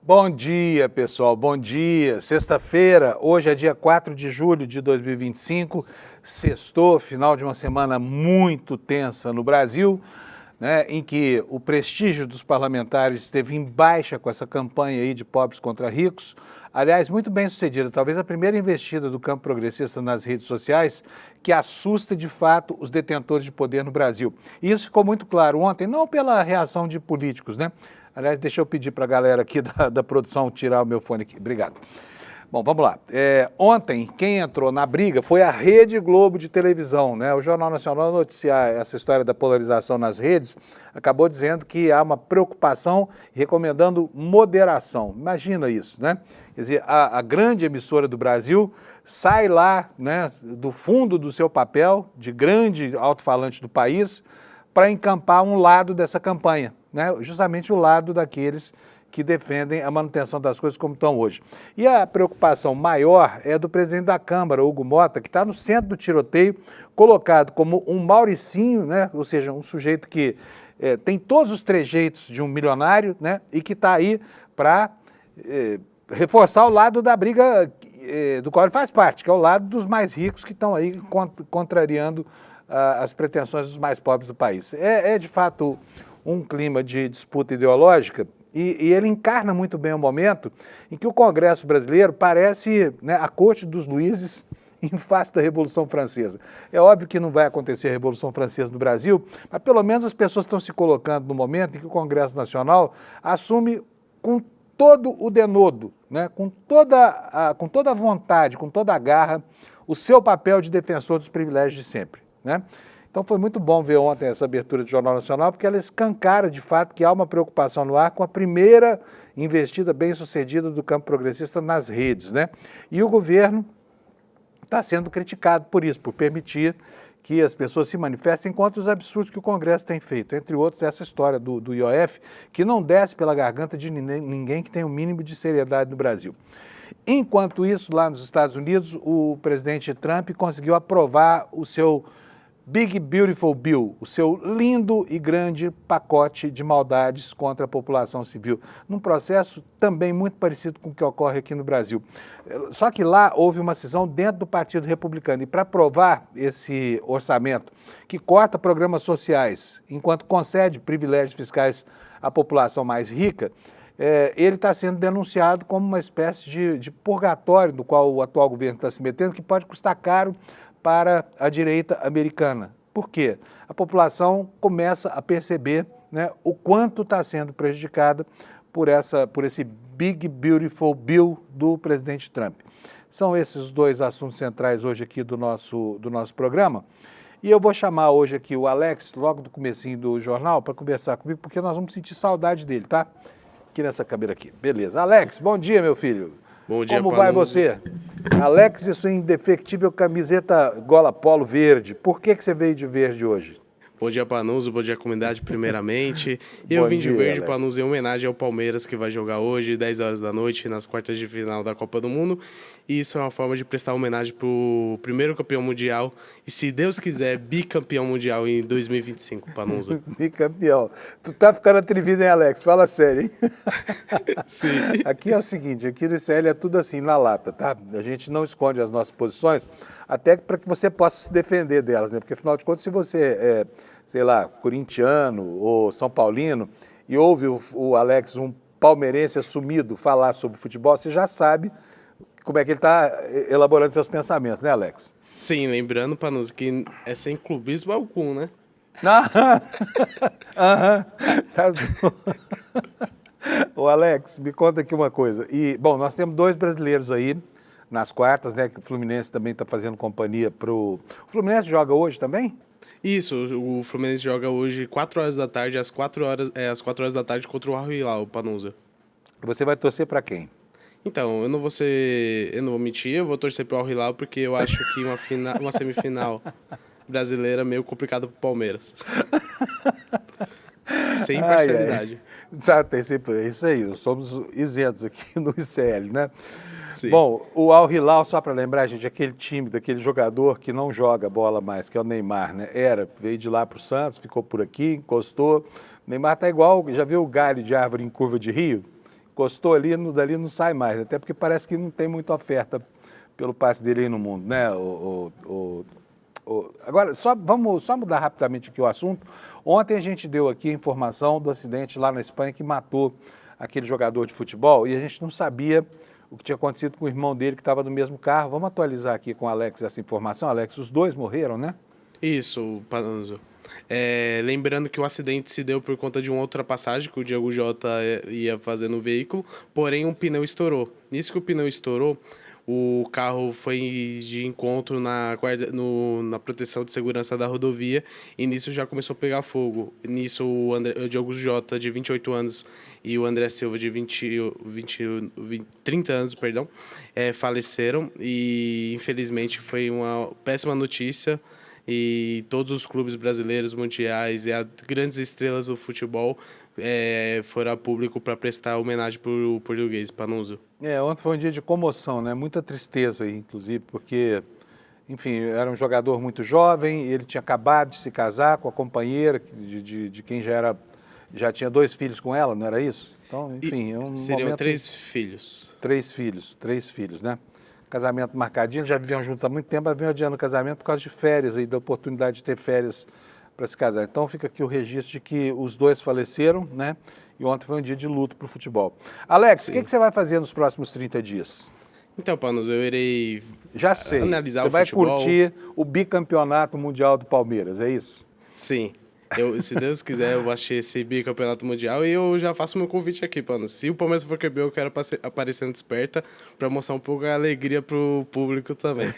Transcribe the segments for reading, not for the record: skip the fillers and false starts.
Bom dia, pessoal, bom dia. Sexta-feira, hoje é dia 4 de julho de 2025, sextou, final de uma semana muito tensa no Brasil, né, em que o prestígio dos parlamentares esteve em baixa com essa campanha aí de pobres contra ricos. Aliás, muito bem sucedida, talvez a primeira investida do campo progressista nas redes sociais que assusta de fato os detentores de poder no Brasil. E isso ficou muito claro ontem, não pela reação de políticos, né? Aliás, deixa eu pedir para a galera aqui da produção tirar o meu fone aqui. Obrigado. Bom, vamos lá. Ontem, quem entrou na briga foi a Rede Globo de televisão, né? O Jornal Nacional, noticiar essa história da polarização nas redes, acabou dizendo que há uma preocupação e recomendando moderação. Imagina isso, né? Quer dizer, a grande emissora do Brasil sai lá, né, do fundo do seu papel de grande alto-falante do país para encampar um lado dessa campanha, né? Justamente o lado daqueles que defendem a manutenção das coisas como estão hoje. E a preocupação maior é do presidente da Câmara, Hugo Motta, que está no centro do tiroteio, colocado como um Mauricinho, né? Ou seja, um sujeito que tem todos os trejeitos de um milionário, né? E que está aí para reforçar o lado da briga do qual ele faz parte, que é o lado dos mais ricos que estão aí contrariando as pretensões dos mais pobres do país. É de fato um clima de disputa ideológica e ele encarna muito bem o momento em que o Congresso brasileiro parece, né, a corte dos Luíses em face da Revolução Francesa. É óbvio que não vai acontecer a Revolução Francesa no Brasil, mas pelo menos as pessoas estão se colocando no momento em que o Congresso Nacional assume com todo o denodo, né, com toda a vontade, com toda a garra, o seu papel de defensor dos privilégios de sempre, né? Então foi muito bom ver ontem essa abertura do Jornal Nacional, porque ela escancara de fato que há uma preocupação no ar com a primeira investida bem-sucedida do campo progressista nas redes, né? E o governo está sendo criticado por isso, por permitir que as pessoas se manifestem contra os absurdos que o Congresso tem feito, entre outros essa história do IOF, que não desce pela garganta de ninguém que tem o mínimo de seriedade no Brasil. Enquanto isso, lá nos Estados Unidos, o presidente Trump conseguiu aprovar o seu Big Beautiful Bill, o seu lindo e grande pacote de maldades contra a população civil, num processo também muito parecido com o que ocorre aqui no Brasil. Só que lá houve uma cisão dentro do Partido Republicano e para aprovar esse orçamento que corta programas sociais, enquanto concede privilégios fiscais à população mais rica, ele está sendo denunciado como uma espécie de purgatório do qual o atual governo está se metendo, que pode custar caro para a direita americana. Por quê? A população começa a perceber, né, o quanto está sendo prejudicada por esse Big Beautiful Bill do presidente Trump. São esses os dois assuntos centrais hoje aqui do nosso programa. E eu vou chamar hoje aqui o Alex, logo do comecinho do jornal, para conversar comigo, porque nós vamos sentir saudade dele, tá? Aqui nessa câmera aqui. Beleza. Alex, bom dia, meu filho. Bom dia, Como vai você? Alex e sua indefectível camiseta gola polo verde. Por que você veio de verde hoje? Bom dia, Panuso. Bom dia, comunidade, primeiramente. Eu vim de verde, Panuso, em homenagem ao Palmeiras, que vai jogar hoje, 10 horas da noite, nas quartas de final da Copa do Mundo. E isso é uma forma de prestar homenagem para o primeiro campeão mundial e, se Deus quiser, bicampeão mundial em 2025, Panuso. Bicampeão. Tu tá ficando atrevido, hein, Alex? Fala sério, hein? Sim. Aqui é o seguinte, aqui no ICL é tudo assim, na lata, tá? A gente não esconde as nossas posições, até para que você possa se defender delas, né? Porque, afinal de contas, se você é, sei lá, corintiano ou são paulino e ouve o Alex, um palmeirense assumido, falar sobre futebol, você já sabe como é que ele está elaborando seus pensamentos, né, Alex? Sim, lembrando, Panuso, que é sem clubismo algum, né? Tá bom. Ô, Alex, me conta aqui uma coisa. Bom, nós temos dois brasileiros aí nas quartas, né? Que o Fluminense também está fazendo companhia pro... O Fluminense joga hoje também? Isso, o Fluminense joga hoje 4 horas da tarde, às 4 horas da tarde contra o Al Hilal, Panuso. E você vai torcer para quem? Então, eu não vou mentir, eu vou torcer pro Al Hilal porque eu acho que uma semifinal brasileira é meio complicada pro Palmeiras. Sem parcialidade. É isso aí, nós somos isentos aqui no ICL, né? Sim. Bom, o Al Hilal, só para lembrar, gente, aquele time daquele jogador que não joga bola mais, que é o Neymar, né? Veio de lá para o Santos, ficou por aqui, encostou. O Neymar tá igual, já viu o galho de árvore em curva de rio? Encostou ali, dali não sai mais, até porque parece que não tem muita oferta pelo passe dele aí no mundo, né? Agora, vamos só mudar rapidamente aqui o assunto. Ontem a gente deu aqui a informação do acidente lá na Espanha que matou aquele jogador de futebol e a gente não sabia o que tinha acontecido com o irmão dele que estava no mesmo carro. Vamos atualizar aqui com o Alex essa informação. Alex, os dois morreram, né? Isso, Panunzio. Lembrando que o acidente se deu por conta de uma ultrapassagem que o Diogo Jota ia fazer no veículo, porém um pneu estourou. Nisso que o pneu estourou, o carro foi de encontro na proteção de segurança da rodovia e nisso já começou a pegar fogo. Nisso o Diogo Jota, de 28 anos, e o André Silva, de 30 anos, perdão, faleceram e infelizmente foi uma péssima notícia. E todos os clubes brasileiros, mundiais e as grandes estrelas do futebol foram a público para prestar homenagem para o português, Panunzio. Ontem foi um dia de comoção, né? Muita tristeza aí, inclusive, porque, enfim, era um jogador muito jovem, ele tinha acabado de se casar com a companheira de quem já tinha 2 filhos com ela, não era isso? Então, enfim, seriam momento... 3 filhos. 3 filhos, né? Casamento marcadinho, eles já viviam juntos há muito tempo, vinham adiando o casamento por causa de férias aí, da oportunidade de ter férias para se casar. Então fica aqui o registro de que os dois faleceram, né? E ontem foi um dia de luto para o futebol. Alex, o que você vai fazer nos próximos 30 dias? Então, Panos, eu irei analisar o futebol. Você vai curtir o bicampeonato mundial do Palmeiras, é isso? Sim. Se Deus quiser, eu vou assistir esse bicampeonato mundial e eu já faço meu convite aqui, Pano. Se o Palmeiras for campeão, eu quero aparecer no Desperta para mostrar um pouco a alegria pro público também.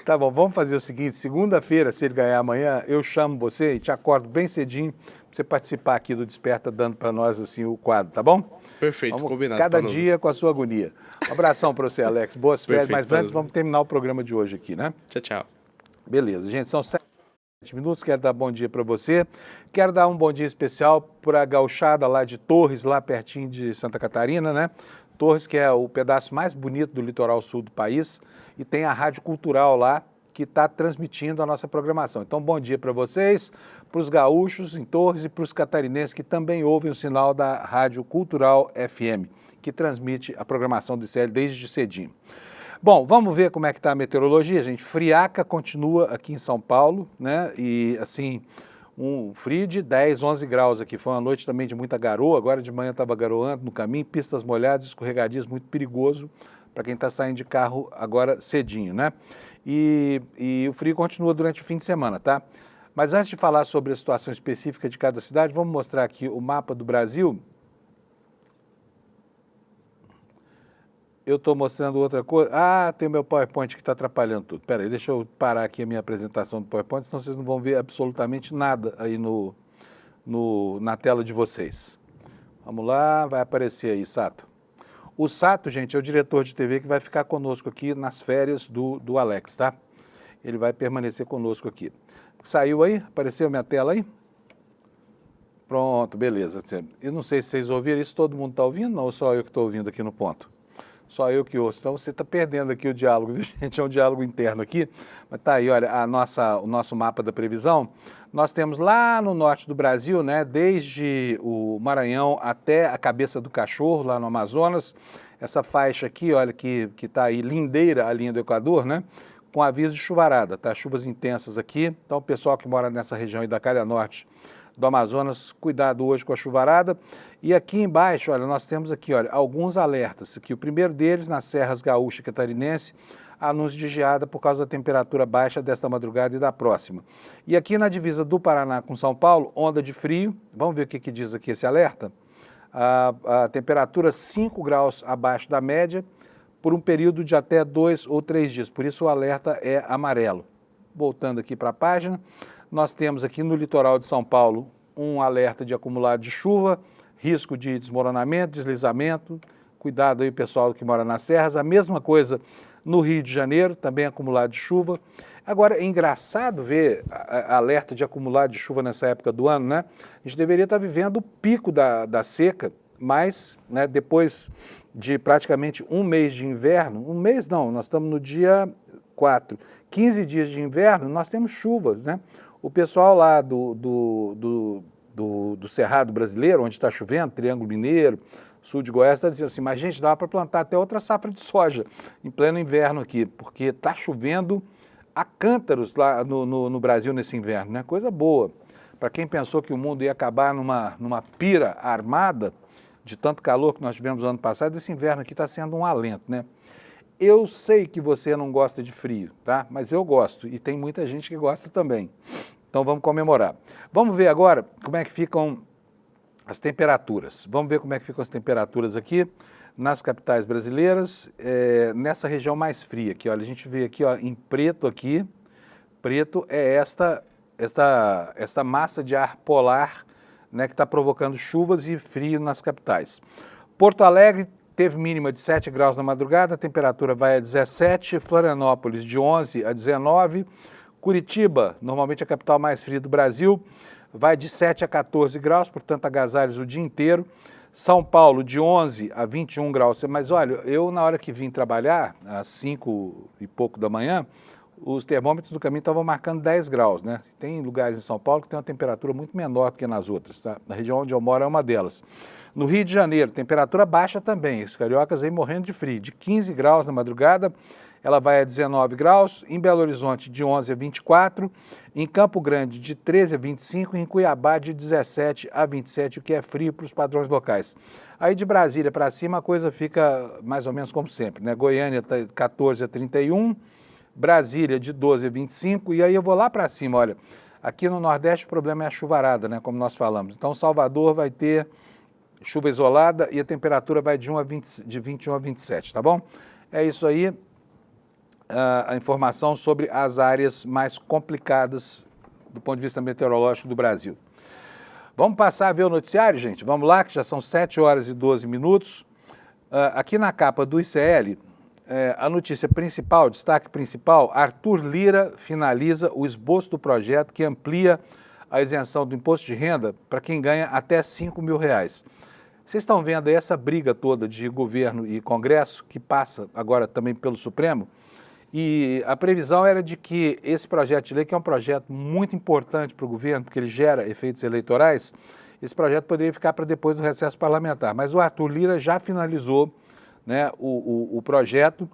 Tá bom, vamos fazer o seguinte, segunda-feira, se ele ganhar amanhã, eu chamo você e te acordo bem cedinho para você participar aqui do Desperta, dando para nós assim o quadro, tá bom? Perfeito, combinado. Cada dia com a sua agonia. Um abração para você, Alex. Boas férias, mas antes vamos terminar o programa de hoje aqui, né? Tchau, tchau. Beleza, gente, são 7 minutos, quero dar bom dia para você. Quero dar um bom dia especial para a gauchada lá de Torres, lá pertinho de Santa Catarina, né? Torres, que é o pedaço mais bonito do litoral sul do país, e tem a Rádio Cultural lá, que está transmitindo a nossa programação. Então, bom dia para vocês, para os gaúchos em Torres e para os catarinenses que também ouvem o sinal da Rádio Cultural FM, que transmite a programação do ICL desde cedinho. Bom, vamos ver como é que está a meteorologia, gente. Friaca continua aqui em São Paulo, né? E, assim, um frio de 10, 11 graus aqui. Foi uma noite também de muita garoa, agora de manhã estava garoando no caminho, pistas molhadas, escorregadias, muito perigoso para quem está saindo de carro agora cedinho, né? E o frio continua durante o fim de semana, tá? Mas antes de falar sobre a situação específica de cada cidade, vamos mostrar aqui o mapa do Brasil. Eu estou mostrando outra coisa. Ah, tem o meu PowerPoint que está atrapalhando tudo. Espera aí, deixa eu parar aqui a minha apresentação do PowerPoint, senão vocês não vão ver absolutamente nada aí na tela de vocês. Vamos lá, vai aparecer aí, Sato. O Sato, gente, é o diretor de TV que vai ficar conosco aqui nas férias do Alex, tá? Ele vai permanecer conosco aqui. Saiu aí? Apareceu minha tela aí? Pronto, beleza. Eu não sei se vocês ouviram isso, todo mundo está ouvindo, ou só eu que estou ouvindo aqui no ponto? Só eu que ouço. Então você está perdendo aqui o diálogo, viu, gente? É um diálogo interno aqui. Mas tá aí, olha, o nosso mapa da previsão. Nós temos lá no norte do Brasil, né, desde o Maranhão até a Cabeça do Cachorro, lá no Amazonas, essa faixa aqui, olha, que está aí lindeira a linha do Equador, né, com aviso de chuvarada, tá? Chuvas intensas aqui. Então o pessoal que mora nessa região aí da calha norte do Amazonas, cuidado hoje com a chuvarada. E aqui embaixo, olha, nós temos aqui, olha, alguns alertas. Aqui, o primeiro deles, nas Serras Gaúcha e Catarinense, anúncio de geada por causa da temperatura baixa desta madrugada e da próxima. E aqui na divisa do Paraná com São Paulo, onda de frio. Vamos ver o que diz aqui esse alerta? A temperatura 5 graus abaixo da média por um período de até 2 ou 3 dias. Por isso o alerta é amarelo. Voltando aqui para a página, nós temos aqui no litoral de São Paulo um alerta de acumulado de chuva, risco de desmoronamento, deslizamento. Cuidado aí, pessoal que mora nas serras. A mesma coisa no Rio de Janeiro, também acumulado de chuva. Agora, é engraçado ver alerta de acumulado de chuva nessa época do ano, né? A gente deveria estar vivendo o pico da seca, mas, né, depois de praticamente um mês de inverno, um mês não, nós estamos no dia 4, 15 dias de inverno, nós temos chuvas, né? O pessoal lá do Cerrado brasileiro, onde está chovendo, Triângulo Mineiro, sul de Goiás, está dizendo assim, mas gente, dá para plantar até outra safra de soja em pleno inverno aqui, porque está chovendo a cântaros lá no Brasil nesse inverno, né? Coisa boa. Para quem pensou que o mundo ia acabar numa pira armada, de tanto calor que nós tivemos no ano passado, esse inverno aqui está sendo um alento, né? Eu sei que você não gosta de frio, tá? Mas eu gosto e tem muita gente que gosta também. Então vamos comemorar. Vamos ver agora como é que ficam as temperaturas. Vamos ver como é que ficam as temperaturas aqui nas capitais brasileiras, nessa região mais fria aqui. Olha, a gente vê aqui, ó, em preto aqui. Preto é esta massa de ar polar, né, que está provocando chuvas e frio nas capitais. Porto Alegre teve mínima de 7 graus na madrugada, a temperatura vai a 17, Florianópolis de 11 a 19, Curitiba, normalmente a capital mais fria do Brasil, vai de 7 a 14 graus, portanto agasalhos o dia inteiro. São Paulo de 11 a 21 graus, mas olha, eu na hora que vim trabalhar, às 5 e pouco da manhã, os termômetros do caminho estavam marcando 10 graus, né? Tem lugares em São Paulo que tem uma temperatura muito menor do que nas outras, tá? Na região onde eu moro é uma delas. No Rio de Janeiro, temperatura baixa também, os cariocas aí morrendo de frio, de 15 graus na madrugada, ela vai a 19 graus, em Belo Horizonte de 11 a 24, em Campo Grande de 13 a 25, em Cuiabá de 17 a 27, o que é frio para os padrões locais. Aí de Brasília para cima a coisa fica mais ou menos como sempre, né? Goiânia tá 14 a 31, Brasília de 12 a 25, e aí eu vou lá para cima, olha, aqui no Nordeste o problema é a chuvarada, né, como nós falamos. Então Salvador vai ter chuva isolada e a temperatura vai de 21 a 27, tá bom? É isso aí, a informação sobre as áreas mais complicadas do ponto de vista meteorológico do Brasil. Vamos passar a ver o noticiário, gente? Vamos lá, que já são 7 horas e 12 minutos. Aqui na capa do ICL, a notícia principal, destaque principal, Arthur Lira finaliza o esboço do projeto que amplia a isenção do imposto de renda para quem ganha até R$5 mil. Vocês estão vendo aí essa briga toda de governo e Congresso, que passa agora também pelo Supremo, e a previsão era de que esse projeto de lei, que é um projeto muito importante para o governo, porque ele gera efeitos eleitorais, esse projeto poderia ficar para depois do recesso parlamentar. Mas o Arthur Lira já finalizou, né, o projeto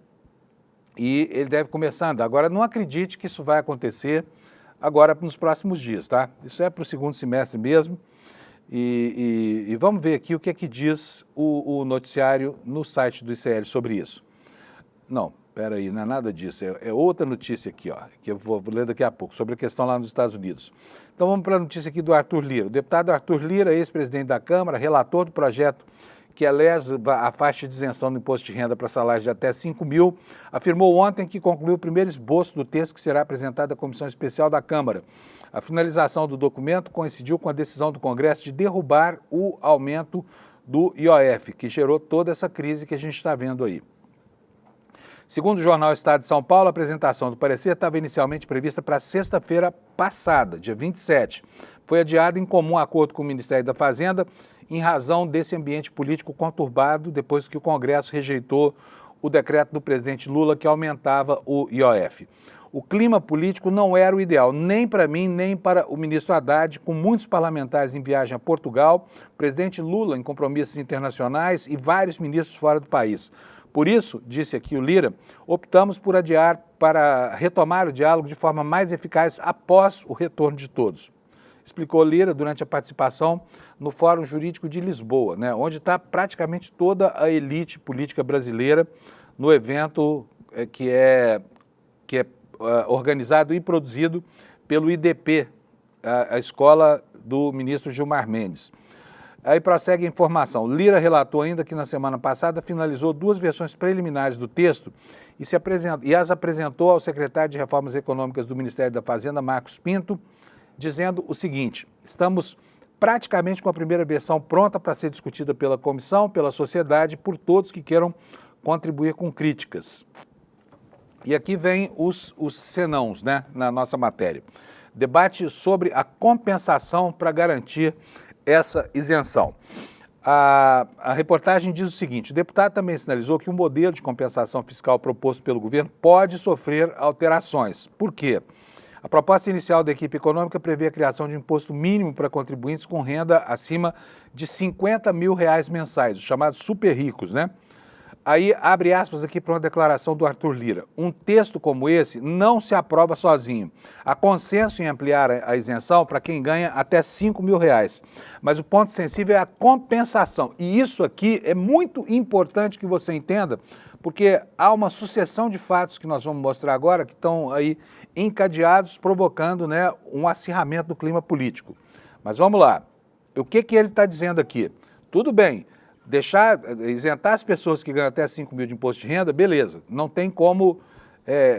e ele deve começar a andar. Agora, não acredite que isso vai acontecer agora nos próximos dias, tá? Isso é para o segundo semestre mesmo. E vamos ver aqui o que é que diz o noticiário no site do ICL sobre isso. Não, espera aí, não é nada disso, é outra notícia aqui, ó, que eu vou ler daqui a pouco, sobre a questão lá nos Estados Unidos. Então vamos para a notícia aqui do Arthur Lira. O deputado Arthur Lira, ex-presidente da Câmara, relator do projeto que eleva a faixa de isenção do imposto de renda para salários de até R$5 mil, afirmou ontem que concluiu o primeiro esboço do texto que será apresentado à Comissão Especial da Câmara. A finalização do documento coincidiu com a decisão do Congresso de derrubar o aumento do IOF, que gerou toda essa crise que a gente está vendo aí. Segundo o jornal Estado de São Paulo, a apresentação do parecer estava inicialmente prevista para sexta-feira passada, dia 27. Foi adiada em comum acordo com o Ministério da Fazenda, em razão desse ambiente político conturbado, depois que o Congresso rejeitou o decreto do presidente Lula que aumentava o IOF. O clima político não era o ideal, nem para mim, nem para o ministro Haddad, com muitos parlamentares em viagem a Portugal, o presidente Lula em compromissos internacionais e vários ministros fora do país. Por isso, disse aqui o Lira, optamos por adiar para retomar o diálogo de forma mais eficaz após o retorno de todos. Explicou Lira durante a participação no Fórum Jurídico de Lisboa, né, onde está praticamente toda a elite política brasileira no evento que é organizado e produzido pelo IDP, a escola do ministro Gilmar Mendes. Aí prossegue a informação. Lira relatou ainda que na semana passada finalizou 2 versões preliminares do texto e as apresentou ao secretário de Reformas Econômicas do Ministério da Fazenda, Marcos Pinto, dizendo o seguinte: estamos praticamente com a primeira versão pronta para ser discutida pela comissão, pela sociedade, por todos que queiram contribuir com críticas. E aqui vem os senãos, né, na nossa matéria. Debate sobre a compensação para garantir essa isenção. A reportagem diz o seguinte: o deputado também sinalizou que o modelo de compensação fiscal proposto pelo governo pode sofrer alterações. Por quê? A proposta inicial da equipe econômica prevê a criação de imposto mínimo para contribuintes com renda acima de R$50 mil mensais, os chamados super ricos, né? Aí, abre aspas aqui para uma declaração do Arthur Lira. Um texto como esse não se aprova sozinho. Há consenso em ampliar a isenção para quem ganha até R$5 mil. Mas o ponto sensível é a compensação. E isso aqui é muito importante que você entenda, porque há uma sucessão de fatos que nós vamos mostrar agora que estão aí encadeados, provocando, né, um acirramento do clima político. Mas vamos lá. O que ele está dizendo aqui? Tudo bem. Isentar as pessoas que ganham até 5 mil de imposto de renda, beleza, não tem como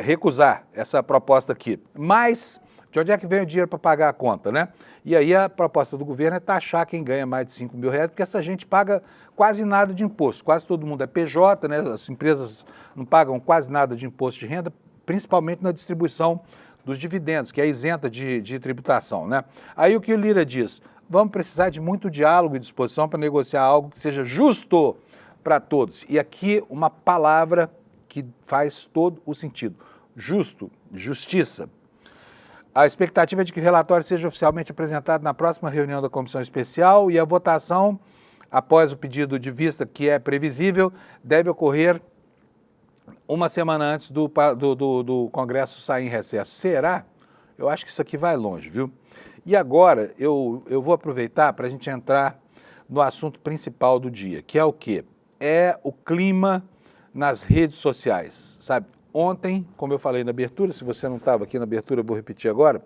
recusar essa proposta aqui. Mas, de onde é que vem o dinheiro para pagar a conta, né? E aí a proposta do governo é taxar quem ganha mais de 5 mil reais, porque essa gente paga quase nada de imposto, quase todo mundo é PJ, né? As empresas não pagam quase nada de imposto de renda, principalmente na distribuição dos dividendos, que é isenta de tributação, né? Aí o que o Lira diz? Vamos precisar de muito diálogo e disposição para negociar algo que seja justo para todos. E aqui uma palavra que faz todo o sentido. Justo, justiça. A expectativa é de que o relatório seja oficialmente apresentado na próxima reunião da Comissão Especial e a votação, após o pedido de vista, que é previsível, deve ocorrer uma semana antes do Congresso sair em recesso. Será? Eu acho que isso aqui vai longe, viu? E agora eu vou aproveitar para a gente entrar no assunto principal do dia, que é o quê? É o clima nas redes sociais, sabe? Ontem, como eu falei na abertura, se você não estava aqui na abertura, eu vou repetir agora,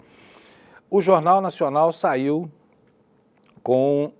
o Jornal Nacional saiu com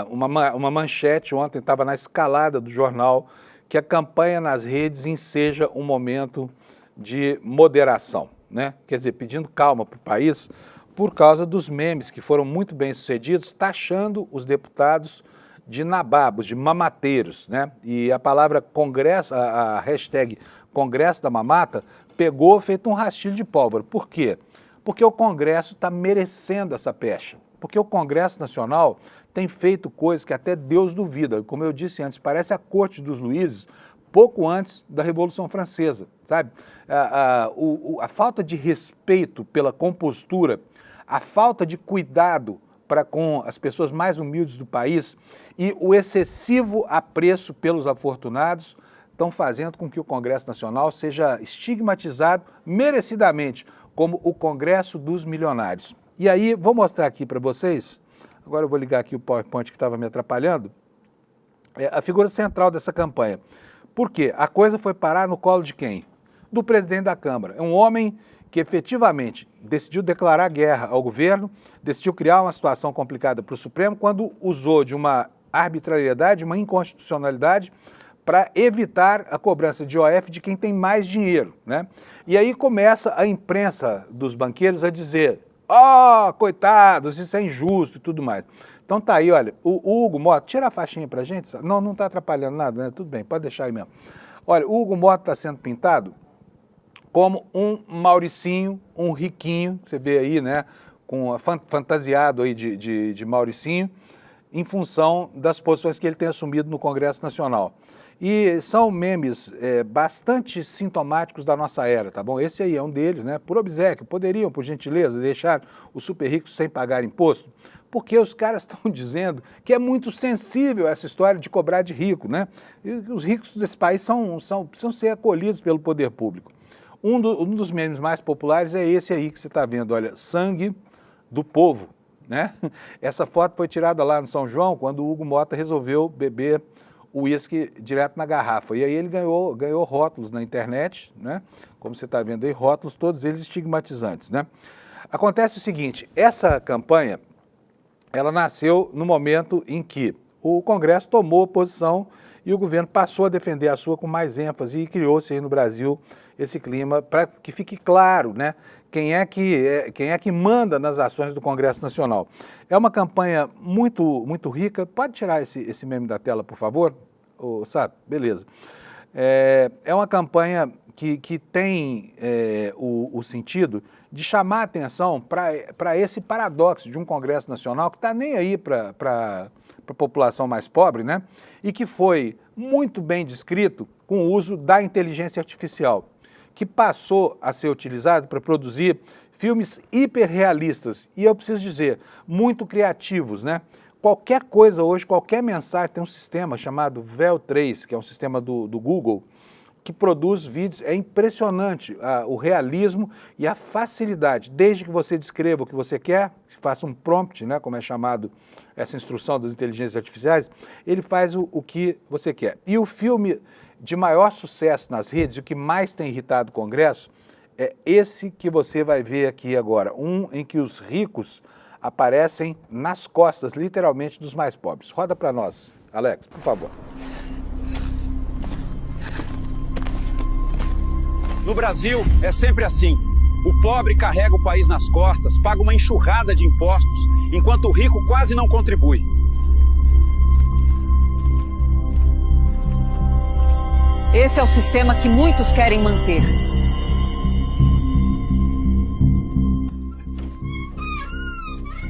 uma manchete, ontem estava na escalada do jornal, que a campanha nas redes enseja um momento de moderação, né? Quer dizer, pedindo calma para o país, por causa dos memes que foram muito bem sucedidos, taxando os deputados de nababos, de mamateiros, né? E a palavra Congresso, a hashtag Congresso da Mamata, pegou feito um rastilho de pólvora. Por quê? Porque o Congresso está merecendo essa pecha. Porque o Congresso Nacional tem feito coisas que até Deus duvida. Como eu disse antes, parece a corte dos Luíses, pouco antes da Revolução Francesa, sabe? A falta de respeito pela compostura, a falta de cuidado para com as pessoas mais humildes do país e o excessivo apreço pelos afortunados estão fazendo com que o Congresso Nacional seja estigmatizado merecidamente como o Congresso dos Milionários. E aí, vou mostrar aqui para vocês, agora eu vou ligar aqui o PowerPoint que estava me atrapalhando, a figura central dessa campanha. Por quê? A coisa foi parar no colo de quem? Do presidente da Câmara. É um homem que efetivamente decidiu declarar guerra ao governo, decidiu criar uma situação complicada para o Supremo, quando usou de uma arbitrariedade, uma inconstitucionalidade, para evitar a cobrança de IOF de quem tem mais dinheiro, né? E aí começa a imprensa dos banqueiros a dizer, coitados, isso é injusto e tudo mais. Então tá aí, olha, o Hugo Mota, tira a faixinha pra gente, não está atrapalhando nada, né? Tudo bem, pode deixar aí mesmo. Olha, o Hugo Mota está sendo pintado como um Mauricinho, um riquinho, você vê aí, né, fantasiado aí de Mauricinho, em função das posições que ele tem assumido no Congresso Nacional. E são memes bastante sintomáticos da nossa era, tá bom? Esse aí é um deles, né? Por obséquio, poderiam, por gentileza, deixar os super ricos sem pagar imposto? Porque os caras estão dizendo que é muito sensível essa história de cobrar de rico, né? E os ricos desse país precisam ser acolhidos pelo poder público. Um dos memes mais populares é esse aí que você está vendo, olha, sangue do povo, né? Essa foto foi tirada lá no São João, quando o Hugo Mota resolveu beber o uísque direto na garrafa. E aí ele ganhou rótulos na internet, né? Como você está vendo aí, rótulos, todos eles estigmatizantes, né? Acontece o seguinte, essa campanha, ela nasceu no momento em que o Congresso tomou posição e o governo passou a defender a sua com mais ênfase e criou-se aí no Brasil esse clima para que fique claro, né, quem é que manda nas ações do Congresso Nacional. É uma campanha muito rica. Pode tirar esse meme da tela, por favor? Sabe? Beleza. É uma campanha que tem o sentido de chamar a atenção para esse paradoxo de um Congresso Nacional que está nem aí para a população mais pobre, né? E que foi muito bem descrito com o uso da inteligência artificial, que passou a ser utilizado para produzir filmes hiperrealistas e, eu preciso dizer, muito criativos, né? Qualquer coisa hoje, qualquer mensagem, tem um sistema chamado Vel3, que é um sistema do Google, que produz vídeos. É impressionante o realismo e a facilidade, desde que você descreva o que você quer, faça um prompt, né, como é chamado essa instrução das inteligências artificiais, ele faz o que você quer. E o filme de maior sucesso nas redes, o que mais tem irritado o Congresso, é esse que você vai ver aqui agora, um em que os ricos aparecem nas costas, literalmente, dos mais pobres. Roda para nós, Alex, por favor. No Brasil, é sempre assim. O pobre carrega o país nas costas, paga uma enxurrada de impostos, enquanto o rico quase não contribui. Esse é o sistema que muitos querem manter.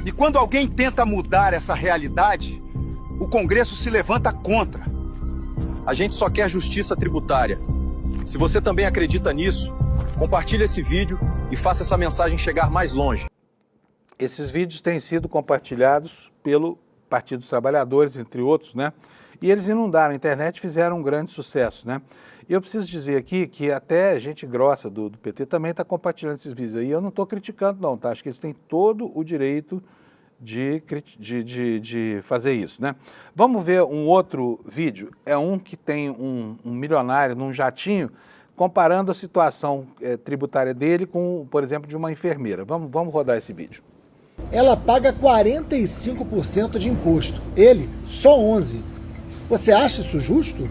E quando alguém tenta mudar essa realidade, o Congresso se levanta contra. A gente só quer justiça tributária. Se você também acredita nisso, compartilhe esse vídeo e faça essa mensagem chegar mais longe. Esses vídeos têm sido compartilhados pelo Partido dos Trabalhadores, entre outros, né? E eles inundaram a internet e fizeram um grande sucesso, né? E eu preciso dizer aqui que até gente grossa do PT também está compartilhando esses vídeos aí. Eu não estou criticando não, tá? Acho que eles têm todo o direito de fazer isso, né? Vamos ver um outro vídeo. É um que tem um milionário num jatinho comparando a situação tributária dele com, por exemplo, de uma enfermeira. Vamos rodar esse vídeo. Ela paga 45% de imposto, ele só 11%. Você acha isso justo?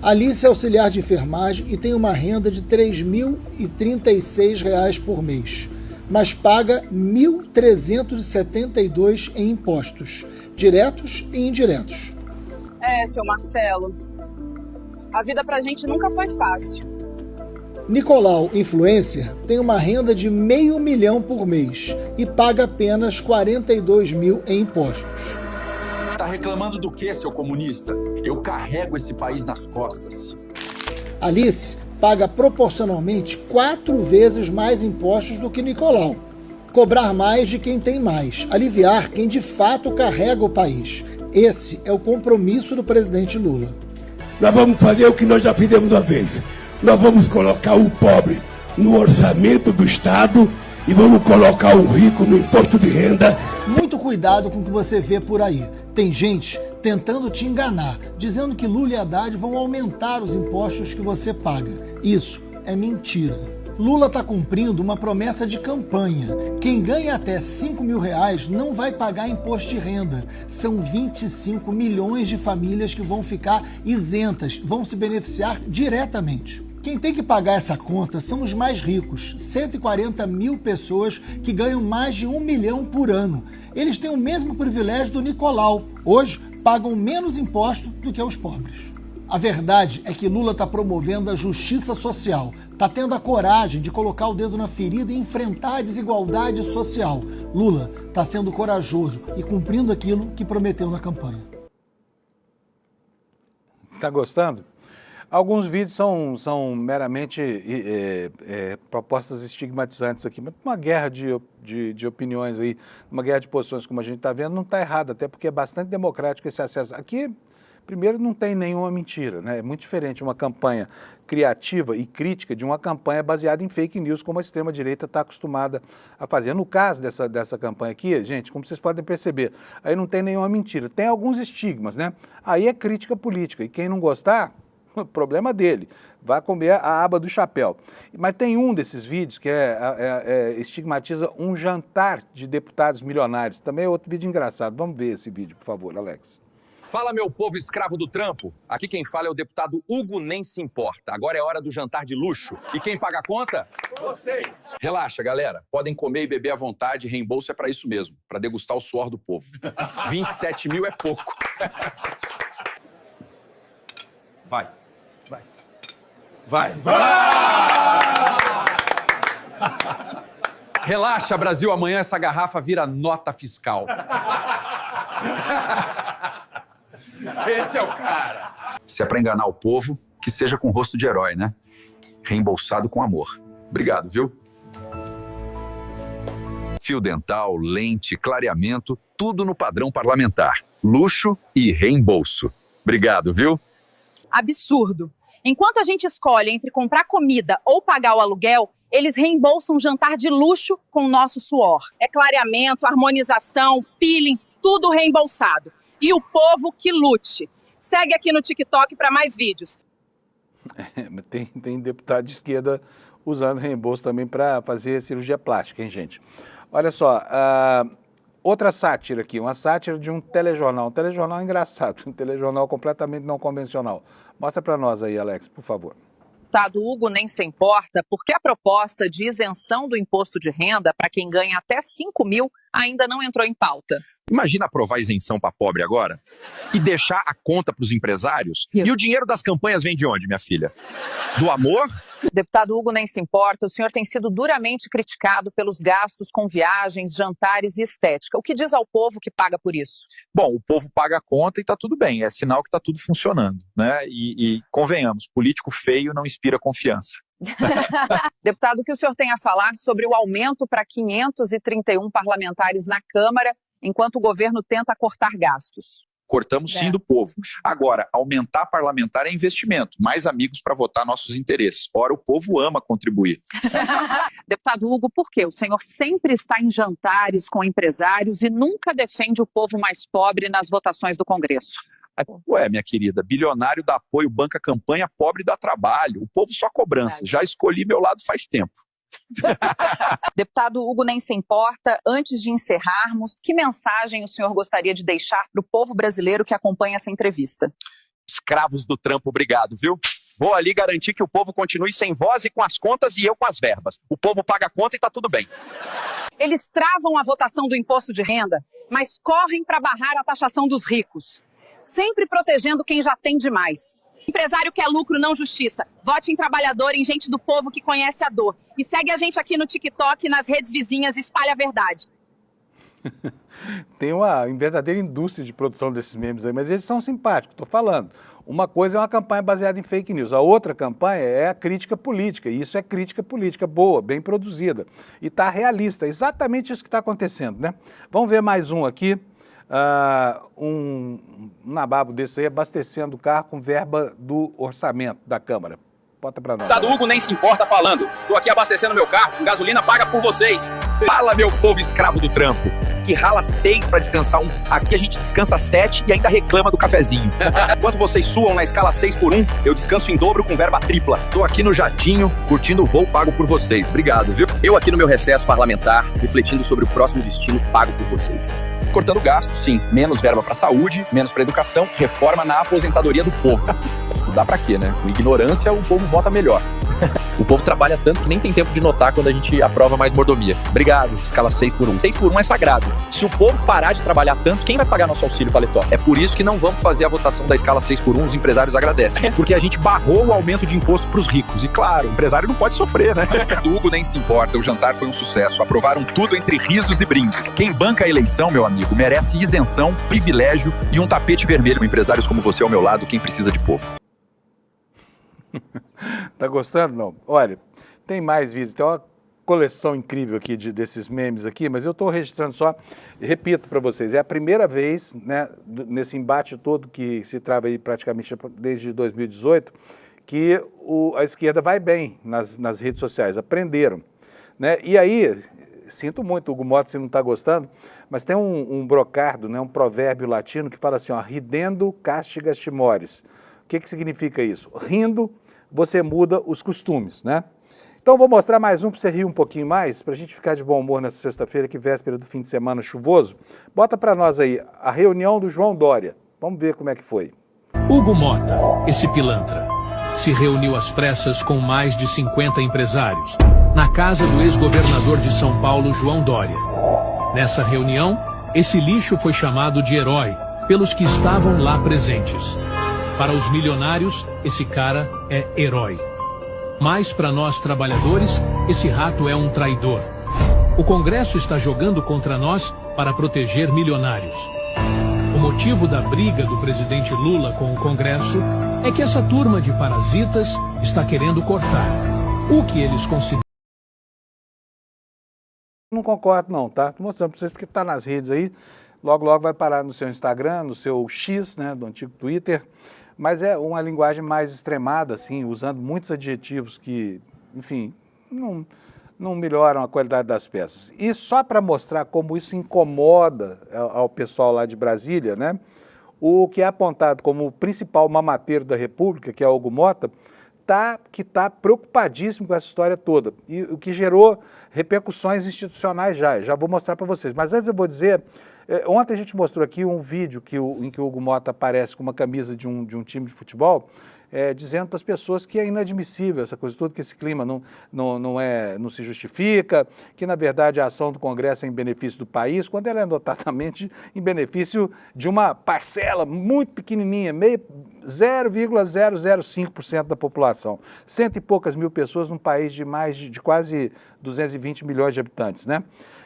Alice é auxiliar de enfermagem e tem uma renda de R$ 3.036 por mês, mas paga R$ 1.372 em impostos, diretos e indiretos. Seu Marcelo, a vida pra gente nunca foi fácil. Nicolau, influencer, tem uma renda de R$500 mil por mês e paga apenas R$ 42 mil em impostos. Tá reclamando do quê, seu comunista? Eu carrego esse país nas costas. Alice paga proporcionalmente 4 vezes mais impostos do que Nicolau. Cobrar mais de quem tem mais, aliviar quem de fato carrega o país. Esse é o compromisso do presidente Lula. Nós vamos fazer o que nós já fizemos uma vez. Nós vamos colocar o pobre no orçamento do Estado e vamos colocar o rico no imposto de renda. Muito cuidado com o que você vê por aí. Tem gente tentando te enganar, dizendo que Lula e Haddad vão aumentar os impostos que você paga. Isso é mentira. Lula está cumprindo uma promessa de campanha. Quem ganha até R$ 5 mil não vai pagar imposto de renda. São 25 milhões de famílias que vão ficar isentas, vão se beneficiar diretamente. Quem tem que pagar essa conta são os mais ricos, 140 mil pessoas que ganham mais de 1 milhão por ano. Eles têm o mesmo privilégio do Nicolau. Hoje, pagam menos imposto do que os pobres. A verdade é que Lula está promovendo a justiça social, está tendo a coragem de colocar o dedo na ferida e enfrentar a desigualdade social. Lula está sendo corajoso e cumprindo aquilo que prometeu na campanha. Está gostando? Alguns vídeos são meramente propostas estigmatizantes aqui, mas uma guerra de opiniões aí, uma guerra de posições como a gente está vendo, não está errado, até porque é bastante democrático esse acesso. Aqui, primeiro, não tem nenhuma mentira, né? É muito diferente uma campanha criativa e crítica de uma campanha baseada em fake news, como a extrema-direita está acostumada a fazer. No caso dessa campanha aqui, gente, como vocês podem perceber, aí não tem nenhuma mentira. Tem alguns estigmas, né? Aí é crítica política, e quem não gostar, o problema dele, vai comer a aba do chapéu. Mas tem um desses vídeos que estigmatiza um jantar de deputados milionários. Também é outro vídeo engraçado. Vamos ver esse vídeo, por favor, Alex. Fala, meu povo escravo do trampo. Aqui quem fala é o deputado Hugo Nem Se Importa. Agora é hora do jantar de luxo. E quem paga a conta? Vocês. Relaxa, galera. Podem comer e beber à vontade. Reembolso é pra isso mesmo, pra degustar o suor do povo. 27 mil é pouco. Vai. Relaxa, Brasil. Amanhã essa garrafa vira nota fiscal. Esse é o cara. Se é pra enganar o povo, que seja com rosto de herói, né? reembolsado com amor. Obrigado, viu? Fio dental, lente, clareamento, tudo no padrão parlamentar. Luxo e reembolso. Obrigado, viu? Absurdo. Enquanto a gente escolhe entre comprar comida ou pagar o aluguel, eles reembolsam um jantar de luxo com o nosso suor. É clareamento, harmonização, peeling, tudo reembolsado. E o povo que lute. Segue aqui no TikTok para mais vídeos. Tem deputado de esquerda usando reembolso também para fazer cirurgia plástica, hein, gente? Olha só, outra sátira aqui, uma sátira de um telejornal. Um telejornal engraçado, um telejornal completamente não convencional. Mostra para nós aí, Alex, por favor. O deputado Hugo nem se importa porque a proposta de isenção do imposto de renda para quem ganha até 5 mil ainda não entrou em pauta. Imagina aprovar isenção para pobre agora e deixar a conta para os empresários. E o dinheiro das campanhas vem de onde, minha filha? Do amor? Deputado Hugo nem se importa, o senhor tem sido duramente criticado pelos gastos com viagens, jantares e estética. O que diz ao povo que paga por isso? Bom, o povo paga a conta e tá tudo bem, é sinal que tá tudo funcionando, né? E convenhamos, político feio não inspira confiança. Deputado, o que o senhor tem a falar sobre o aumento para 531 parlamentares na Câmara, enquanto o governo tenta cortar gastos? Cortamos sim do povo. Agora, aumentar parlamentar é investimento. Mais amigos para votar nossos interesses. Ora, o povo ama contribuir. Deputado Hugo, por quê? O senhor sempre está em jantares com empresários e nunca defende o povo mais pobre nas votações do Congresso. Ué, minha querida, bilionário dá apoio, banca campanha, pobre dá trabalho. O povo só cobrança. Já escolhi meu lado faz tempo. Deputado Hugo nem se importa, antes de encerrarmos, que mensagem o senhor gostaria de deixar para o povo brasileiro que acompanha essa entrevista? Escravos do trampo, obrigado, viu? Vou ali garantir que o povo continue sem voz e com as contas e eu com as verbas. O povo paga a conta e tá tudo bem. Eles travam a votação do imposto de renda, mas correm para barrar a taxação dos ricos, sempre protegendo quem já tem demais. Empresário quer lucro, não justiça. Vote em trabalhador, em gente do povo que conhece a dor. E segue a gente aqui no TikTok, nas redes vizinhas, espalha a verdade. Tem uma verdadeira indústria de produção desses memes aí, mas eles são simpáticos, estou falando. Uma coisa é uma campanha baseada em fake news, a outra campanha é a crítica política, e isso é crítica política boa, bem produzida. E está realista, exatamente isso que está acontecendo, né? Vamos ver mais um aqui. Um nababo desse aí abastecendo o carro com verba do orçamento da Câmara. Bota pra nós. Deputado Hugo nem se importa falando. Tô aqui abastecendo meu carro com gasolina paga por vocês. Fala, meu povo escravo do trampo, que rala 6 pra descansar 1. Aqui a gente descansa 7 e ainda reclama do cafezinho. Enquanto vocês suam na escala 6x1, eu descanso em dobro com verba tripla. Tô aqui no jatinho, curtindo o voo pago por vocês. Obrigado, viu? Eu aqui no meu recesso parlamentar, refletindo sobre o próximo destino pago por vocês. Cortando gastos, sim. Menos verba pra saúde, menos pra educação, reforma na aposentadoria do povo. Estudar pra quê, né? Com ignorância, o povo vota melhor. O povo trabalha tanto que nem tem tempo de notar quando a gente aprova mais mordomia. Obrigado, escala 6x1. 6x1 é sagrado. Se o povo parar de trabalhar tanto, quem vai pagar nosso auxílio paletó? É por isso que não vamos fazer a votação da escala 6x1, os empresários agradecem. Porque a gente barrou o aumento de imposto pros ricos. E claro, o empresário não pode sofrer, né? Do Hugo nem se importa, o jantar foi um sucesso. Aprovaram tudo entre risos e brindes. Quem banca a eleição, meu amigo, merece isenção, privilégio e um tapete vermelho. Com empresários como você ao meu lado, quem precisa de povo. Tá gostando? Não. Olha, tem mais vídeos, tem uma coleção incrível aqui desses memes aqui, mas eu estou registrando só, repito para vocês, é a primeira vez, né, nesse embate todo que se trava aí praticamente desde 2018, que a esquerda vai bem nas redes sociais, aprenderam, né? E aí, sinto muito, Hugo Mota, se não está gostando, mas tem um brocardo, né, um provérbio latino que fala assim, ó, ridendo castigas timores. O que significa isso? Rindo, você muda os costumes, né? Então, vou mostrar mais um para você rir um pouquinho mais, para a gente ficar de bom humor nessa sexta-feira, que véspera do fim de semana chuvoso. Bota para nós aí a reunião do João Dória. Vamos ver como é que foi. Hugo Mota, esse pilantra, se reuniu às pressas com mais de 50 empresários, na casa do ex-governador de São Paulo, João Dória. Nessa reunião, esse lixo foi chamado de herói pelos que estavam lá presentes. Para os milionários, esse cara é herói. Mas para nós trabalhadores, esse rato é um traidor. O Congresso está jogando contra nós para proteger milionários. O motivo da briga do presidente Lula com o Congresso é que essa turma de parasitas está querendo cortar o que eles consideram. Não concordo não, tá? Tô mostrando para vocês porque tá nas redes aí, logo vai parar no seu Instagram, no seu X, né, do antigo Twitter, mas é uma linguagem mais extremada, assim, usando muitos adjetivos que, enfim, não melhoram a qualidade das peças. E só para mostrar como isso incomoda ao pessoal lá de Brasília, né, o que é apontado como o principal mamateiro da República, que é Hugo Motta, que está preocupadíssimo com essa história toda, e o que gerou repercussões institucionais já vou mostrar para vocês. Mas antes eu vou dizer, ontem a gente mostrou aqui um vídeo em que o Hugo Motta aparece com uma camisa de um time de futebol, dizendo para as pessoas que é inadmissível essa coisa toda, que esse clima não se justifica, que na verdade a ação do Congresso é em benefício do país, quando ela é notadamente em benefício de uma parcela muito pequenininha, 0,005% da população. 100 e poucas mil pessoas num país de quase 220 milhões de habitantes, né?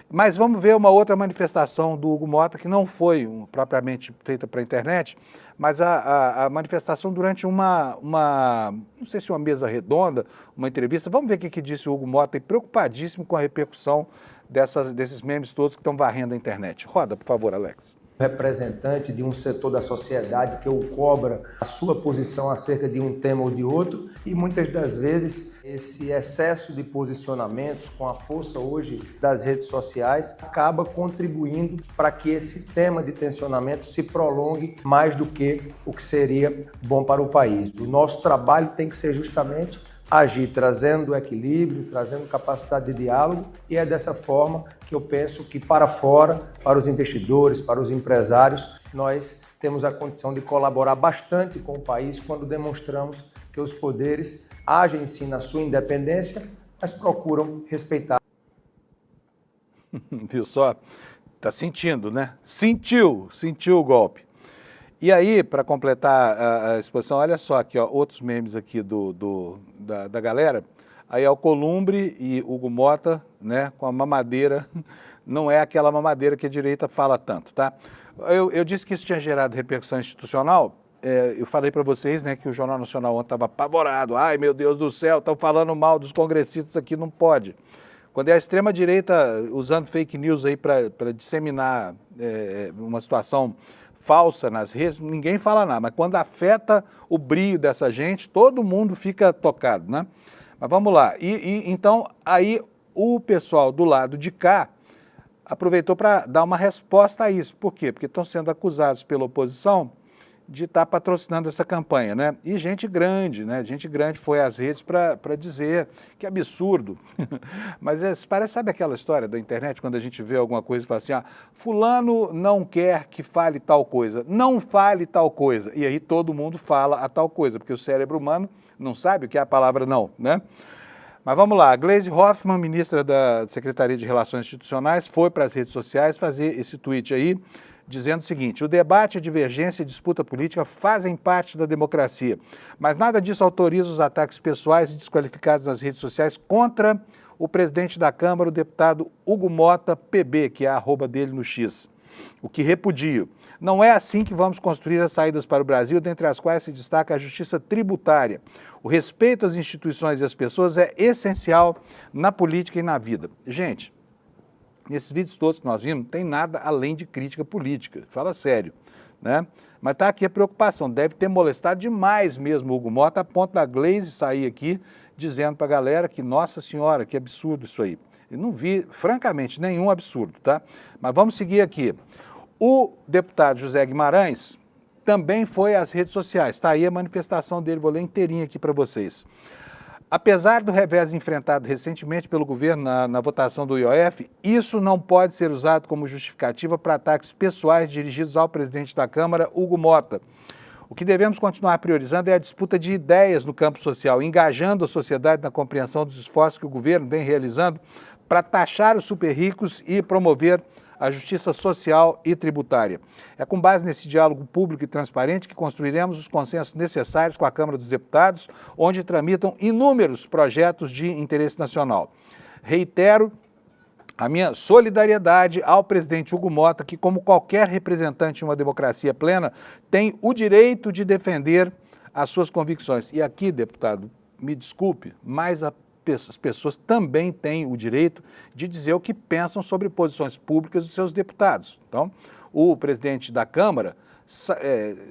Mas vamos ver uma outra manifestação do Hugo Motta, que não foi propriamente feita para a internet, mas a manifestação durante não sei se uma mesa redonda, uma entrevista. Vamos ver o que disse o Hugo Motta, preocupadíssimo com a repercussão desses memes todos que estão varrendo a internet. Roda, por favor, Alex. Representante de um setor da sociedade que o cobra a sua posição acerca de um tema ou de outro, e muitas das vezes esse excesso de posicionamentos com a força hoje das redes sociais acaba contribuindo para que esse tema de tensionamento se prolongue mais do que o que seria bom para o país. O nosso trabalho tem que ser justamente agir trazendo equilíbrio, trazendo capacidade de diálogo, e é dessa forma que eu penso que para fora, para os investidores, para os empresários, nós temos a condição de colaborar bastante com o país quando demonstramos que os poderes agem sim na sua independência, mas procuram respeitar. Viu só? Tá sentindo, né? Sentiu o golpe. E aí, para completar a exposição, olha só aqui, ó, outros memes aqui da galera. Aí Alcolumbre e Hugo Motta, né, com a mamadeira, não é aquela mamadeira que a direita fala tanto, tá? Eu disse que isso tinha gerado repercussão institucional. Eu falei para vocês, né, que o Jornal Nacional ontem estava apavorado. Ai, meu Deus do céu, estão falando mal dos congressistas aqui, não pode. Quando é a extrema-direita usando fake news aí para disseminar uma situação falsa nas redes, ninguém fala nada, mas quando afeta o brilho dessa gente, todo mundo fica tocado, né? Mas vamos lá, então aí o pessoal do lado de cá aproveitou para dar uma resposta a isso. Por quê? Porque estão sendo acusados pela oposição de estar patrocinando essa campanha, né? E gente grande, né? Gente grande foi às redes para dizer que absurdo. Mas parece, sabe aquela história da internet, quando a gente vê alguma coisa e fala assim, fulano não quer que fale tal coisa, não fale tal coisa. E aí todo mundo fala a tal coisa, porque o cérebro humano não sabe o que é a palavra não, né? Mas vamos lá, a Gleisi Hoffmann, ministra da Secretaria de Relações Institucionais, foi para as redes sociais fazer esse tweet aí, dizendo o seguinte: o debate, a divergência e a disputa política fazem parte da democracia, mas nada disso autoriza os ataques pessoais e desqualificados nas redes sociais contra o presidente da Câmara, o deputado Hugo Motta, PB, que é a arroba dele no X, o que repudio. Não é assim que vamos construir as saídas para o Brasil, dentre as quais se destaca a justiça tributária. O respeito às instituições e às pessoas é essencial na política e na vida. Gente, nesses vídeos todos que nós vimos, não tem nada além de crítica política, fala sério, né? Mas está aqui a preocupação, deve ter molestado demais mesmo o Hugo Motta, a ponto da Gleisi sair aqui dizendo para a galera que, nossa senhora, que absurdo isso aí. Eu não vi, francamente, nenhum absurdo, tá? Mas vamos seguir aqui. O deputado José Guimarães também foi às redes sociais, está aí a manifestação dele, vou ler inteirinha aqui para vocês. Apesar do revés enfrentado recentemente pelo governo na votação do IOF, isso não pode ser usado como justificativa para ataques pessoais dirigidos ao presidente da Câmara, Hugo Motta. O que devemos continuar priorizando é a disputa de ideias no campo social, engajando a sociedade na compreensão dos esforços que o governo vem realizando para taxar os super ricos e promover a justiça social e tributária. É com base nesse diálogo público e transparente que construiremos os consensos necessários com a Câmara dos Deputados, onde tramitam inúmeros projetos de interesse nacional. Reitero a minha solidariedade ao presidente Hugo Motta, que, como qualquer representante de uma democracia plena, tem o direito de defender as suas convicções. E aqui, deputado, me desculpe, mas as pessoas também têm o direito de dizer o que pensam sobre posições públicas dos seus deputados. Então, o presidente da Câmara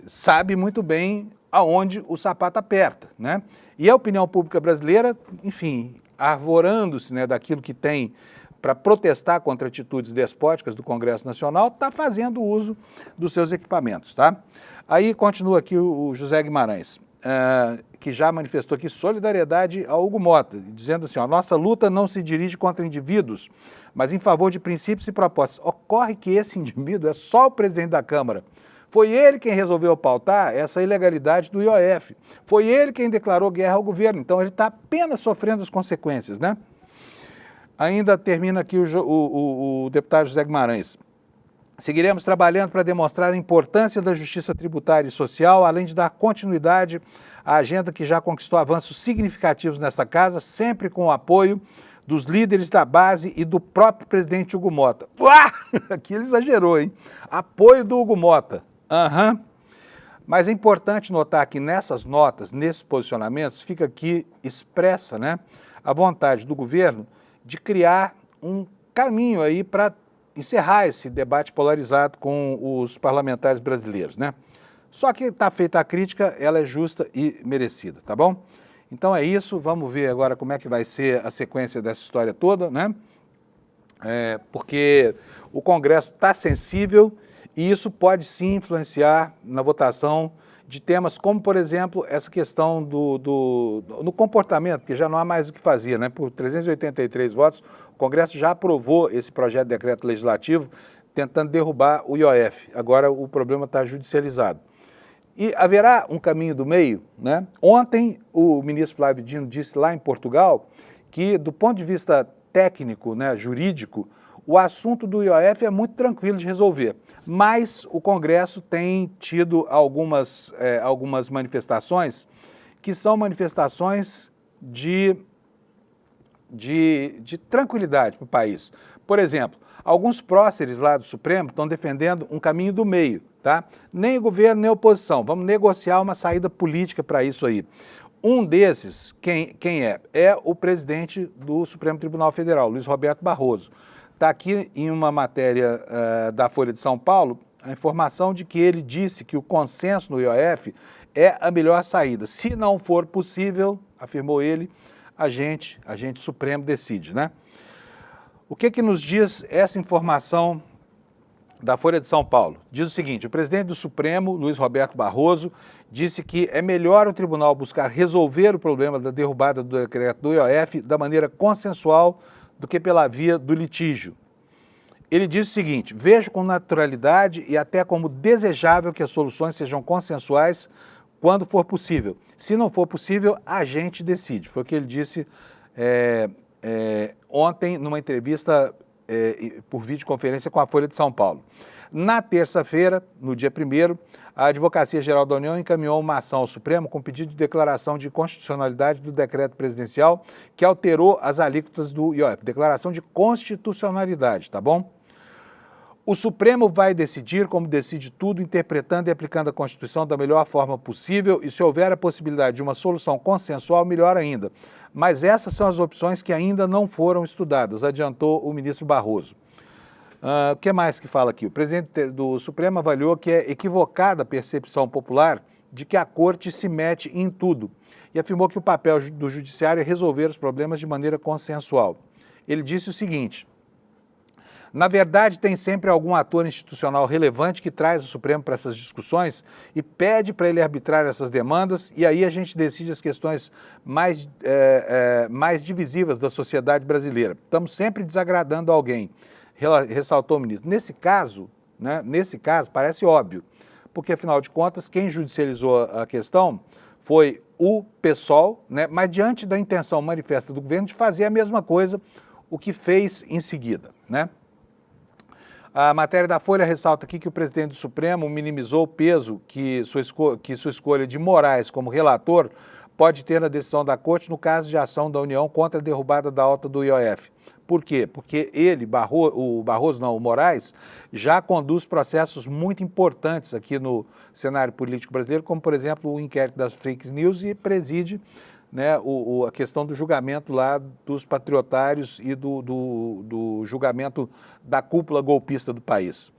sabe muito bem aonde o sapato aperta, né? E a opinião pública brasileira, enfim, arvorando-se, né, daquilo que tem para protestar contra atitudes despóticas do Congresso Nacional, está fazendo uso dos seus equipamentos, tá? Aí continua aqui o José Guimarães, que já manifestou aqui solidariedade ao Hugo Mota, dizendo assim, ó, nossa luta não se dirige contra indivíduos, mas em favor de princípios e propostas. Ocorre que esse indivíduo é só o presidente da Câmara. Foi ele quem resolveu pautar essa ilegalidade do IOF. Foi ele quem declarou guerra ao governo. Então, ele está apenas sofrendo as consequências, né? Ainda termina aqui o deputado José Guimarães. Seguiremos trabalhando para demonstrar a importância da justiça tributária e social, além de dar continuidade à agenda que já conquistou avanços significativos nesta casa, sempre com o apoio dos líderes da base e do próprio presidente Hugo Mota. Uá! Aqui ele exagerou, hein? Apoio do Hugo Mota. Mas é importante notar que nessas notas, nesses posicionamentos, fica aqui expressa, né, a vontade do governo de criar um caminho aí para encerrar esse debate polarizado com os parlamentares brasileiros, né? Só que está feita a crítica, ela é justa e merecida, tá bom? Então é isso, vamos ver agora como é que vai ser a sequência dessa história toda, né? Porque o Congresso está sensível e isso pode sim influenciar na votação de temas como, por exemplo, essa questão no comportamento, que já não há mais o que fazer, né? Por 383 votos, o Congresso já aprovou esse projeto de decreto legislativo tentando derrubar o IOF. Agora o problema está judicializado. E haverá um caminho do meio, né? Ontem o ministro Flávio Dino disse lá em Portugal que, do ponto de vista técnico, né, jurídico, o assunto do IOF é muito tranquilo de resolver, mas o Congresso tem tido algumas manifestações que são manifestações de tranquilidade para o país. Por exemplo, alguns próceres lá do Supremo estão defendendo um caminho do meio, tá? Nem o governo, nem a oposição. Vamos negociar uma saída política para isso aí. Um desses, quem é? É o presidente do Supremo Tribunal Federal, Luiz Roberto Barroso. Está aqui em uma matéria da Folha de São Paulo a informação de que ele disse que o consenso no IOF é a melhor saída. Se não for possível, afirmou ele, a gente Supremo decide, né? O que nos diz essa informação da Folha de São Paulo? Diz o seguinte, o presidente do Supremo, Luiz Roberto Barroso, disse que é melhor o tribunal buscar resolver o problema da derrubada do decreto do IOF da maneira consensual do que pela via do litígio. Ele diz o seguinte, vejo com naturalidade e até como desejável que as soluções sejam consensuais quando for possível. Se não for possível, a gente decide. Foi o que ele disse ontem numa entrevista por videoconferência com a Folha de São Paulo. Na terça-feira, no dia 1º, a Advocacia Geral da União encaminhou uma ação ao Supremo com pedido de declaração de constitucionalidade do decreto presidencial que alterou as alíquotas do IOF. Declaração de constitucionalidade, tá bom? O Supremo vai decidir, como decide tudo, interpretando e aplicando a Constituição da melhor forma possível e, se houver a possibilidade de uma solução consensual, melhor ainda. Mas essas são as opções que ainda não foram estudadas, adiantou o ministro Barroso. O que mais que fala aqui? O presidente do Supremo avaliou que é equivocada a percepção popular de que a Corte se mete em tudo e afirmou que o papel do Judiciário é resolver os problemas de maneira consensual. Ele disse o seguinte, na verdade, tem sempre algum ator institucional relevante que traz o Supremo para essas discussões e pede para ele arbitrar essas demandas e aí a gente decide as questões mais divisivas da sociedade brasileira. Estamos sempre desagradando alguém, ressaltou o ministro. Nesse caso, parece óbvio, porque afinal de contas, quem judicializou a questão foi o PSOL, né? Mas diante da intenção manifesta do governo de fazer a mesma coisa, o que fez em seguida, né? A matéria da Folha ressalta aqui que o presidente do Supremo minimizou o peso que sua escolha de Moraes como relator pode ter na decisão da Corte no caso de ação da União contra a derrubada da alta do IOF. Por quê? Porque ele, o Moraes, já conduz processos muito importantes aqui no cenário político brasileiro, como, por exemplo, o inquérito das fake news e preside né, a questão do julgamento lá dos patriotários e do julgamento da cúpula golpista do país.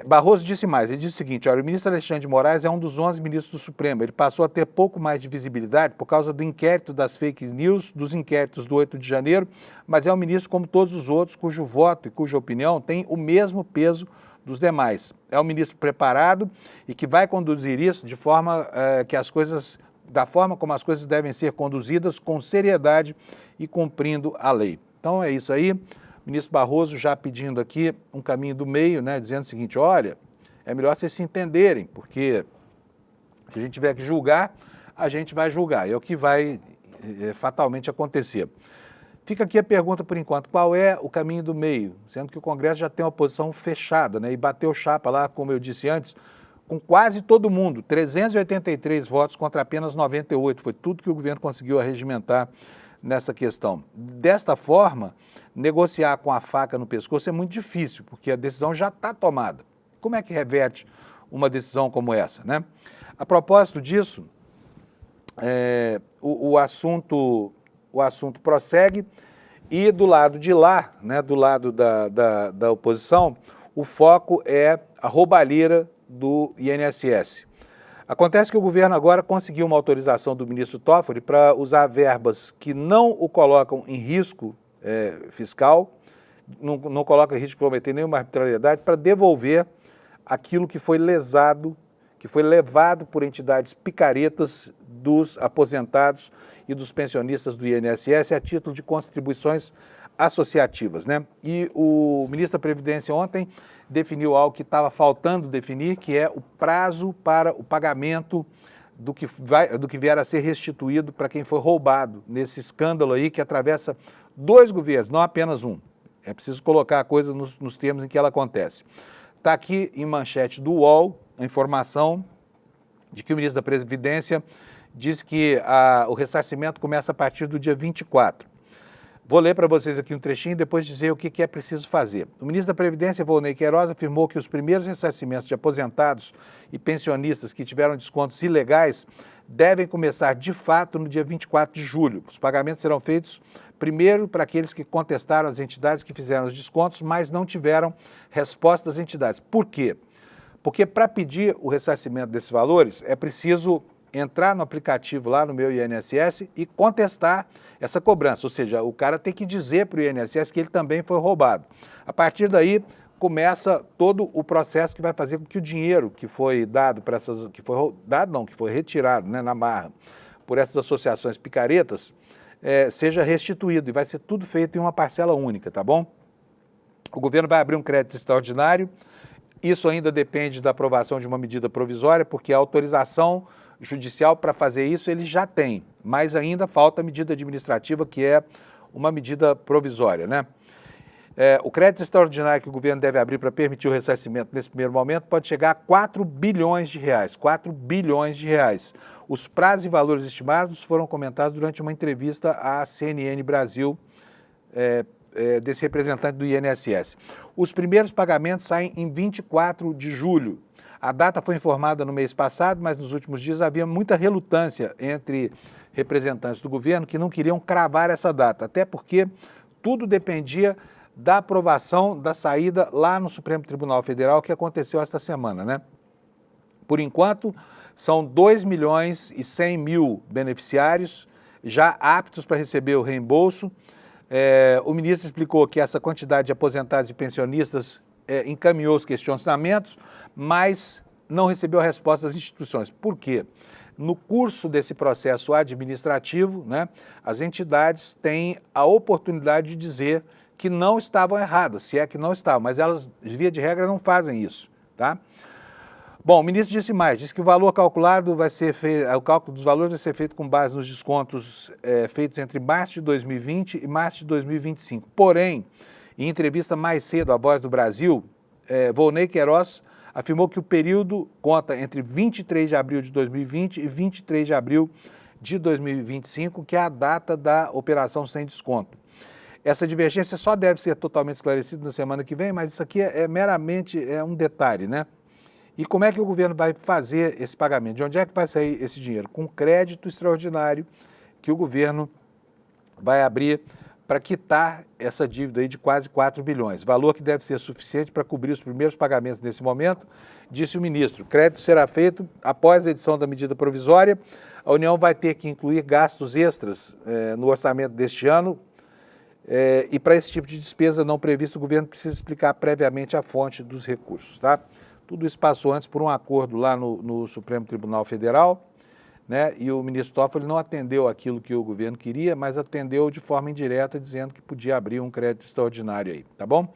Barroso disse mais, ele disse o seguinte, olha, o ministro Alexandre de Moraes é um dos 11 ministros do Supremo, ele passou a ter pouco mais de visibilidade por causa do inquérito das fake news, dos inquéritos do 8 de janeiro, mas é um ministro como todos os outros, cujo voto e cuja opinião tem o mesmo peso dos demais. É um ministro preparado e que vai conduzir isso de forma da forma como as coisas devem ser conduzidas, com seriedade e cumprindo a lei. Então é isso aí. O ministro Barroso já pedindo aqui um caminho do meio, né, dizendo o seguinte, olha, é melhor vocês se entenderem, porque se a gente tiver que julgar, a gente vai julgar. É o que vai fatalmente acontecer. Fica aqui a pergunta por enquanto, qual é o caminho do meio? Sendo que o Congresso já tem uma posição fechada, né, e bateu chapa lá, como eu disse antes, com quase todo mundo, 383 votos contra apenas 98, foi tudo que o governo conseguiu arregimentar nessa questão. Desta forma, negociar com a faca no pescoço é muito difícil, porque a decisão já está tomada. Como é que reverte uma decisão como essa, né? A propósito disso, o assunto prossegue e do lado de lá, né, do lado da oposição, o foco é a roubalheira do INSS. Acontece que o governo agora conseguiu uma autorização do ministro Toffoli para usar verbas que não o colocam em risco fiscal, não coloca em risco de cometer nenhuma arbitrariedade, para devolver aquilo que foi lesado, que foi levado por entidades picaretas dos aposentados e dos pensionistas do INSS a título de contribuições associativas, né? E o ministro da Previdência ontem definiu algo que estava faltando definir, que é o prazo para o pagamento do que vier a ser restituído para quem foi roubado nesse escândalo aí que atravessa 2 governos, não apenas um. É preciso colocar a coisa nos termos em que ela acontece. Está aqui em manchete do UOL a informação de que o ministro da Previdência diz que o ressarcimento começa a partir do dia 24. Vou ler para vocês aqui um trechinho e depois dizer o que é preciso fazer. O ministro da Previdência, Volney Queiroz, afirmou que os primeiros ressarcimentos de aposentados e pensionistas que tiveram descontos ilegais devem começar de fato no dia 24 de julho. Os pagamentos serão feitos primeiro para aqueles que contestaram as entidades que fizeram os descontos, mas não tiveram resposta das entidades. Por quê? Porque para pedir o ressarcimento desses valores é preciso entrar no aplicativo lá no meu INSS e contestar essa cobrança, ou seja, o cara tem que dizer para o INSS que ele também foi roubado. A partir daí começa todo o processo que vai fazer com que o dinheiro que foi dado para essas, que foi retirado, né, na marra por essas associações picaretas, seja restituído, e vai ser tudo feito em uma parcela única, tá bom? O governo vai abrir um crédito extraordinário, isso ainda depende da aprovação de uma medida provisória, porque a autorização judicial para fazer isso ele já tem, mas ainda falta a medida administrativa, que é uma medida provisória, né? O crédito extraordinário que o governo deve abrir para permitir o ressarcimento nesse primeiro momento pode chegar a 4 bilhões de reais, 4 bilhões de reais. Os prazos e valores estimados foram comentados durante uma entrevista à CNN Brasil, desse representante do INSS. Os primeiros pagamentos saem em 24 de julho. A data foi informada no mês passado, mas nos últimos dias havia muita relutância entre representantes do governo que não queriam cravar essa data, até porque tudo dependia da aprovação da saída lá no Supremo Tribunal Federal, que aconteceu esta semana, né? Por enquanto, são 2.100.000 beneficiários já aptos para receber o reembolso. O ministro explicou que essa quantidade de aposentados e pensionistas encaminhou os questionamentos, mas não recebeu a resposta das instituições. Por quê? No curso desse processo administrativo, né, as entidades têm a oportunidade de dizer que não estavam erradas, se é que não estavam, mas elas, via de regra, não fazem isso, tá? Bom, o ministro disse mais, disse que o valor calculado vai ser feito, o cálculo dos valores vai ser feito com base nos descontos feitos entre março de 2020 e março de 2025. Porém, em entrevista mais cedo à Voz do Brasil, Volney Queiroz afirmou que o período conta entre 23 de abril de 2020 e 23 de abril de 2025, que é a data da operação sem desconto. Essa divergência só deve ser totalmente esclarecida na semana que vem, mas isso aqui é meramente um detalhe, né? E como é que o governo vai fazer esse pagamento? De onde é que vai sair esse dinheiro? Com crédito extraordinário que o governo vai abrir para quitar essa dívida aí de quase 4 bilhões, valor que deve ser suficiente para cobrir os primeiros pagamentos nesse momento, disse o ministro. O crédito será feito após a edição da medida provisória. A União vai ter que incluir gastos extras no orçamento deste ano e para esse tipo de despesa não prevista, o governo precisa explicar previamente a fonte dos recursos, tá? Tudo isso passou antes por um acordo lá no Supremo Tribunal Federal, né? E o ministro Toffoli não atendeu aquilo que o governo queria, mas atendeu de forma indireta, dizendo que podia abrir um crédito extraordinário aí, tá bom?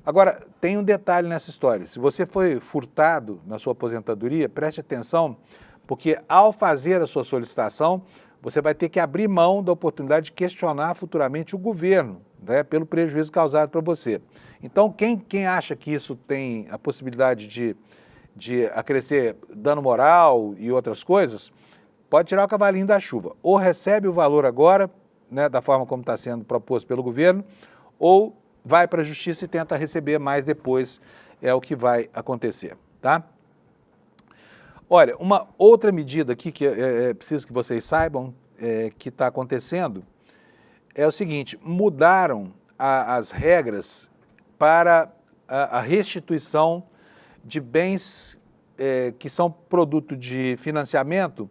Agora, tem um detalhe nessa história. Se você foi furtado na sua aposentadoria, preste atenção, porque ao fazer a sua solicitação, você vai ter que abrir mão da oportunidade de questionar futuramente o governo, né, pelo prejuízo causado para você. Então, quem acha que isso tem a possibilidade de acrescer dano moral e outras coisas, pode tirar o cavalinho da chuva. Ou recebe o valor agora, né, da forma como está sendo proposto pelo governo, ou vai para a justiça e tenta receber mais depois, é o que vai acontecer, tá? Olha, uma outra medida aqui que é preciso que vocês saibam que está acontecendo é o seguinte: mudaram as regras para a restituição de bens que são produto de financiamento,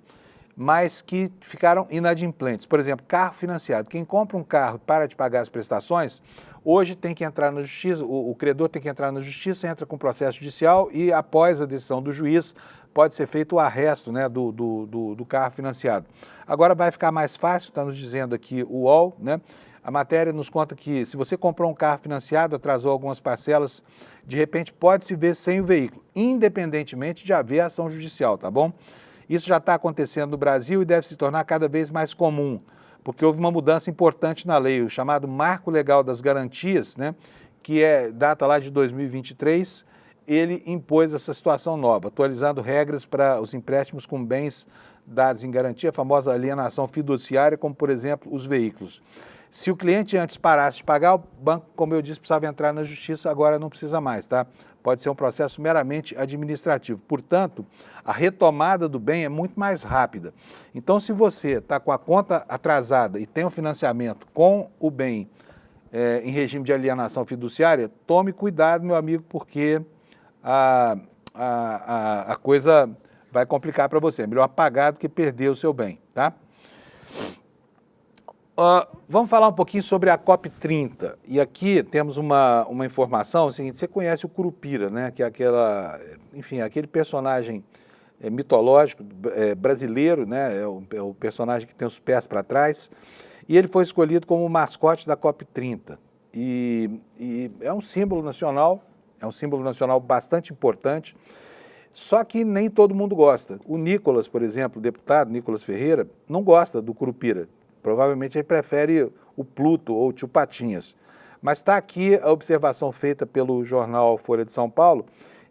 mas que ficaram inadimplentes. Por exemplo, carro financiado. Quem compra um carro e para de pagar as prestações, hoje tem que entrar na justiça, o credor tem que entrar na justiça, entra com processo judicial e após a decisão do juiz pode ser feito o arresto, né, do carro financiado. Agora vai ficar mais fácil, está nos dizendo aqui o UOL, né? A matéria nos conta que se você comprou um carro financiado, atrasou algumas parcelas, de repente pode se ver sem o veículo, independentemente de haver ação judicial, tá bom? Isso já está acontecendo no Brasil e deve se tornar cada vez mais comum, porque houve uma mudança importante na lei, o chamado Marco Legal das Garantias, né, que data lá de 2023, ele impôs essa situação nova, atualizando regras para os empréstimos com bens dados em garantia, a famosa alienação fiduciária, como por exemplo os veículos. Se o cliente antes parasse de pagar, o banco, como eu disse, precisava entrar na justiça, agora não precisa mais, tá? Pode ser um processo meramente administrativo. Portanto, a retomada do bem é muito mais rápida. Então, se você está com a conta atrasada e tem um financiamento com o bem em regime de alienação fiduciária, tome cuidado, meu amigo, porque a coisa vai complicar para você. É melhor pagar do que perder o seu bem, tá? Vamos falar um pouquinho sobre a COP30. E aqui temos uma informação, é o seguinte: você conhece o Curupira, né? Que é aquele personagem mitológico brasileiro, né? É o personagem que tem os pés para trás. E ele foi escolhido como mascote da COP30. E é um símbolo nacional bastante importante, só que nem todo mundo gosta. O Nicolas, por exemplo, o deputado Nicolas Ferreira, não gosta do Curupira. Provavelmente ele prefere o Pluto ou o Tio Patinhas. Mas está aqui a observação feita pelo jornal Folha de São Paulo,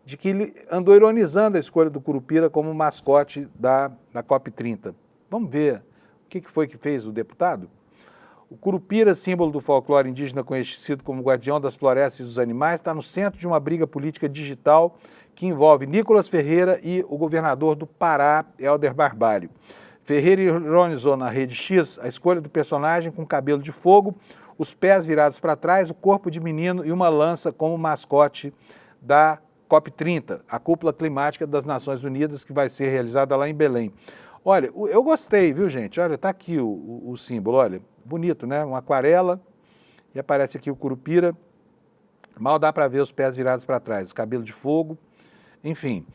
de que ele andou ironizando a escolha do Curupira como mascote da COP30. Vamos ver o que foi que fez o deputado? O Curupira, símbolo do folclore indígena conhecido como guardião das florestas e dos animais, está no centro de uma briga política digital que envolve Nicolas Ferreira e o governador do Pará, Helder Barbalho. Ferreira ironizou na rede X a escolha do personagem com cabelo de fogo, os pés virados para trás, o corpo de menino e uma lança como mascote da COP30, a cúpula climática das Nações Unidas, que vai ser realizada lá em Belém. Olha, eu gostei, viu, gente? Olha, tá aqui o símbolo, olha, bonito, né? Uma aquarela, e aparece aqui o Curupira, mal dá para ver os pés virados para trás, o cabelo de fogo, enfim.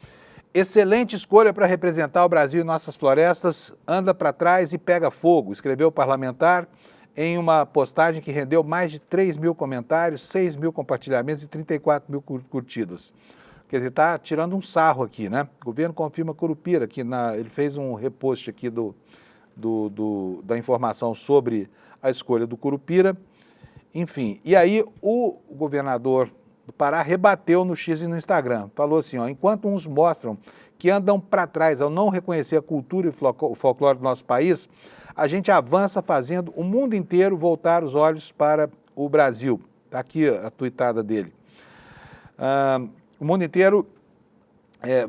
Excelente escolha para representar o Brasil e nossas florestas, anda para trás e pega fogo, escreveu o parlamentar em uma postagem que rendeu mais de 3 mil comentários, 6 mil compartilhamentos e 34 mil curtidas. Quer dizer, está tirando um sarro aqui, né? O governo confirma Curupira, ele fez um repost aqui da informação sobre a escolha do Curupira. Enfim, e aí o governador do Pará rebateu no X e no Instagram. Falou assim, enquanto uns mostram que andam para trás ao não reconhecer a cultura e o folclore do nosso país, a gente avança fazendo o mundo inteiro voltar os olhos para o Brasil. Está aqui a tuitada dele. O mundo inteiro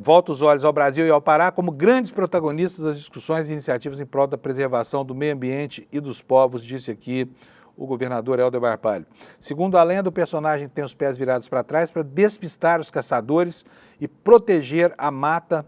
volta os olhos ao Brasil e ao Pará como grandes protagonistas das discussões e iniciativas em prol da preservação do meio ambiente e dos povos, disse aqui o governador Helder Barbalho. Segundo a lenda, o personagem tem os pés virados para trás para despistar os caçadores e proteger a mata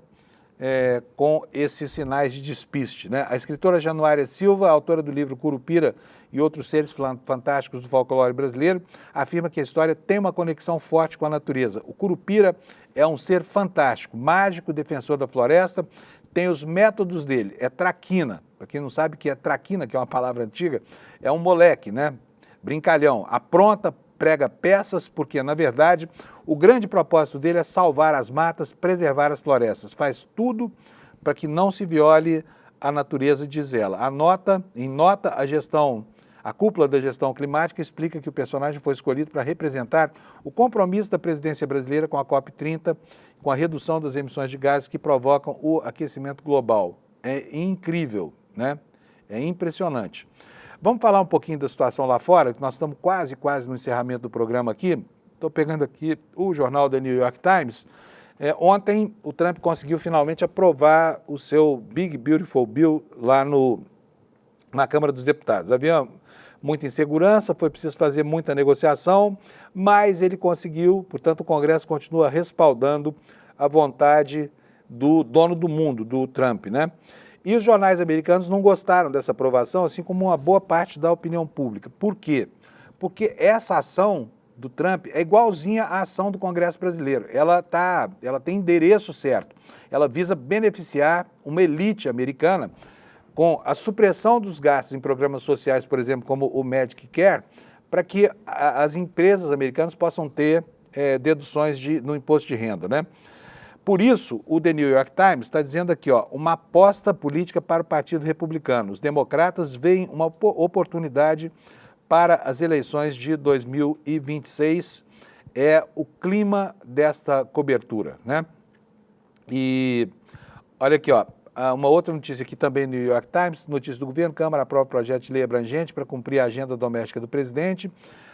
com esses sinais de despiste, né? A escritora Januária Silva, autora do livro Curupira e Outros Seres Fantásticos do Folclore Brasileiro, afirma que a história tem uma conexão forte com a natureza. O Curupira é um ser fantástico, mágico, defensor da floresta, tem os métodos dele, é traquina. Para quem não sabe o que é traquina, que é uma palavra antiga, é um moleque, né? Brincalhão, apronta, prega peças, porque, na verdade, o grande propósito dele é salvar as matas, preservar as florestas. Faz tudo para que não se viole a natureza, diz ela. Em nota, a cúpula da gestão climática explica que o personagem foi escolhido para representar o compromisso da presidência brasileira com a COP30, com a redução das emissões de gases que provocam o aquecimento global. É incrível, né? É impressionante. Vamos falar um pouquinho da situação lá fora, que nós estamos quase no encerramento do programa aqui. Estou pegando aqui o jornal The New York Times. Ontem, o Trump conseguiu finalmente aprovar o seu Big Beautiful Bill lá na Câmara dos Deputados. Havia muita insegurança, foi preciso fazer muita negociação, mas ele conseguiu, portanto, o Congresso continua respaldando a vontade do dono do mundo, do Trump, né? E os jornais americanos não gostaram dessa aprovação, assim como uma boa parte da opinião pública. Por quê? Porque essa ação do Trump é igualzinha à ação do Congresso brasileiro. Ela tem endereço certo. Ela visa beneficiar uma elite americana com a supressão dos gastos em programas sociais, por exemplo, como o Medicare, para que as empresas americanas possam ter deduções no imposto de renda, né? Por isso, o The New York Times está dizendo aqui, uma aposta política para o Partido Republicano. Os democratas veem uma oportunidade para as eleições de 2026. É o clima desta cobertura, né? E olha aqui, uma outra notícia aqui também no New York Times, notícia do governo, Câmara aprova projeto de lei abrangente para cumprir a agenda doméstica do presidente.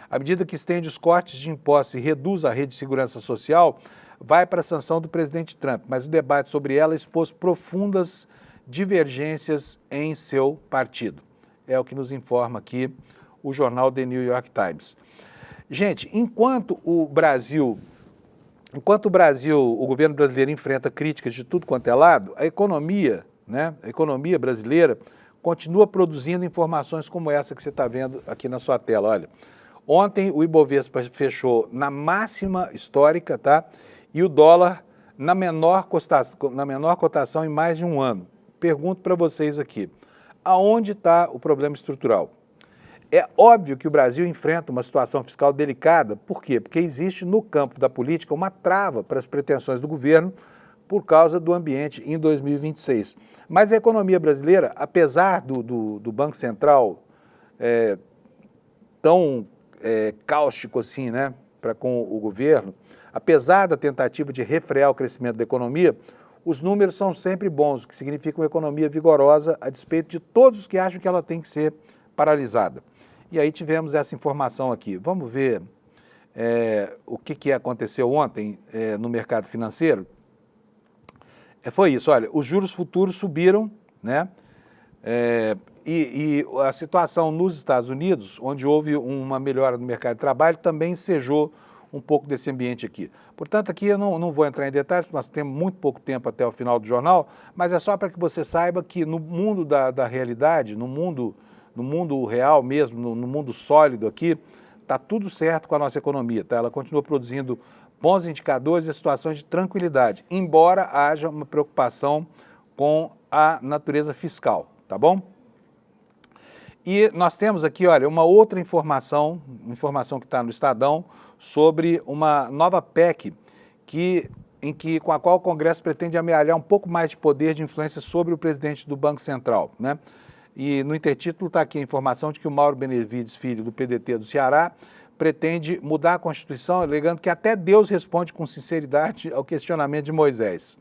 À medida que estende os cortes de impostos e reduz a rede de segurança social, vai para a sanção do presidente Trump, mas o debate sobre ela expôs profundas divergências em seu partido. É o que nos informa aqui o jornal The New York Times. Gente, enquanto o governo brasileiro enfrenta críticas de tudo quanto é lado, a economia, né, a economia brasileira continua produzindo informações como essa que você está vendo aqui na sua tela. Olha, ontem o Ibovespa fechou na máxima histórica, tá? E o dólar na menor cotação em mais de um ano. Pergunto para vocês aqui, aonde está o problema estrutural? É óbvio que o Brasil enfrenta uma situação fiscal delicada. Por quê? Porque existe no campo da política uma trava para as pretensões do governo por causa do ambiente em 2026. Mas a economia brasileira, apesar do Banco Central tão cáustico assim, né, com o governo, apesar da tentativa de refrear o crescimento da economia, os números são sempre bons, o que significa uma economia vigorosa a despeito de todos os que acham que ela tem que ser paralisada. E aí tivemos essa informação aqui. Vamos ver o que aconteceu ontem no mercado financeiro. Foi isso, olha, os juros futuros subiram, né? E a situação nos Estados Unidos, onde houve uma melhora no mercado de trabalho, também ensejou um pouco desse ambiente aqui. Portanto, aqui eu não vou entrar em detalhes, porque nós temos muito pouco tempo até o final do jornal, mas é só para que você saiba que no mundo da realidade, no mundo real mesmo, no mundo sólido aqui, está tudo certo com a nossa economia, tá? Ela continua produzindo bons indicadores e situações de tranquilidade, embora haja uma preocupação com a natureza fiscal, tá bom? E nós temos aqui, olha, uma outra informação que está no Estadão, sobre uma nova PEC com a qual o Congresso pretende amealhar um pouco mais de poder de influência sobre o presidente do Banco Central, né? E no intertítulo está aqui a informação de que o Mauro Benevides, filho do PDT do Ceará, pretende mudar a Constituição, alegando que até Deus responde com sinceridade ao questionamento de Moisés.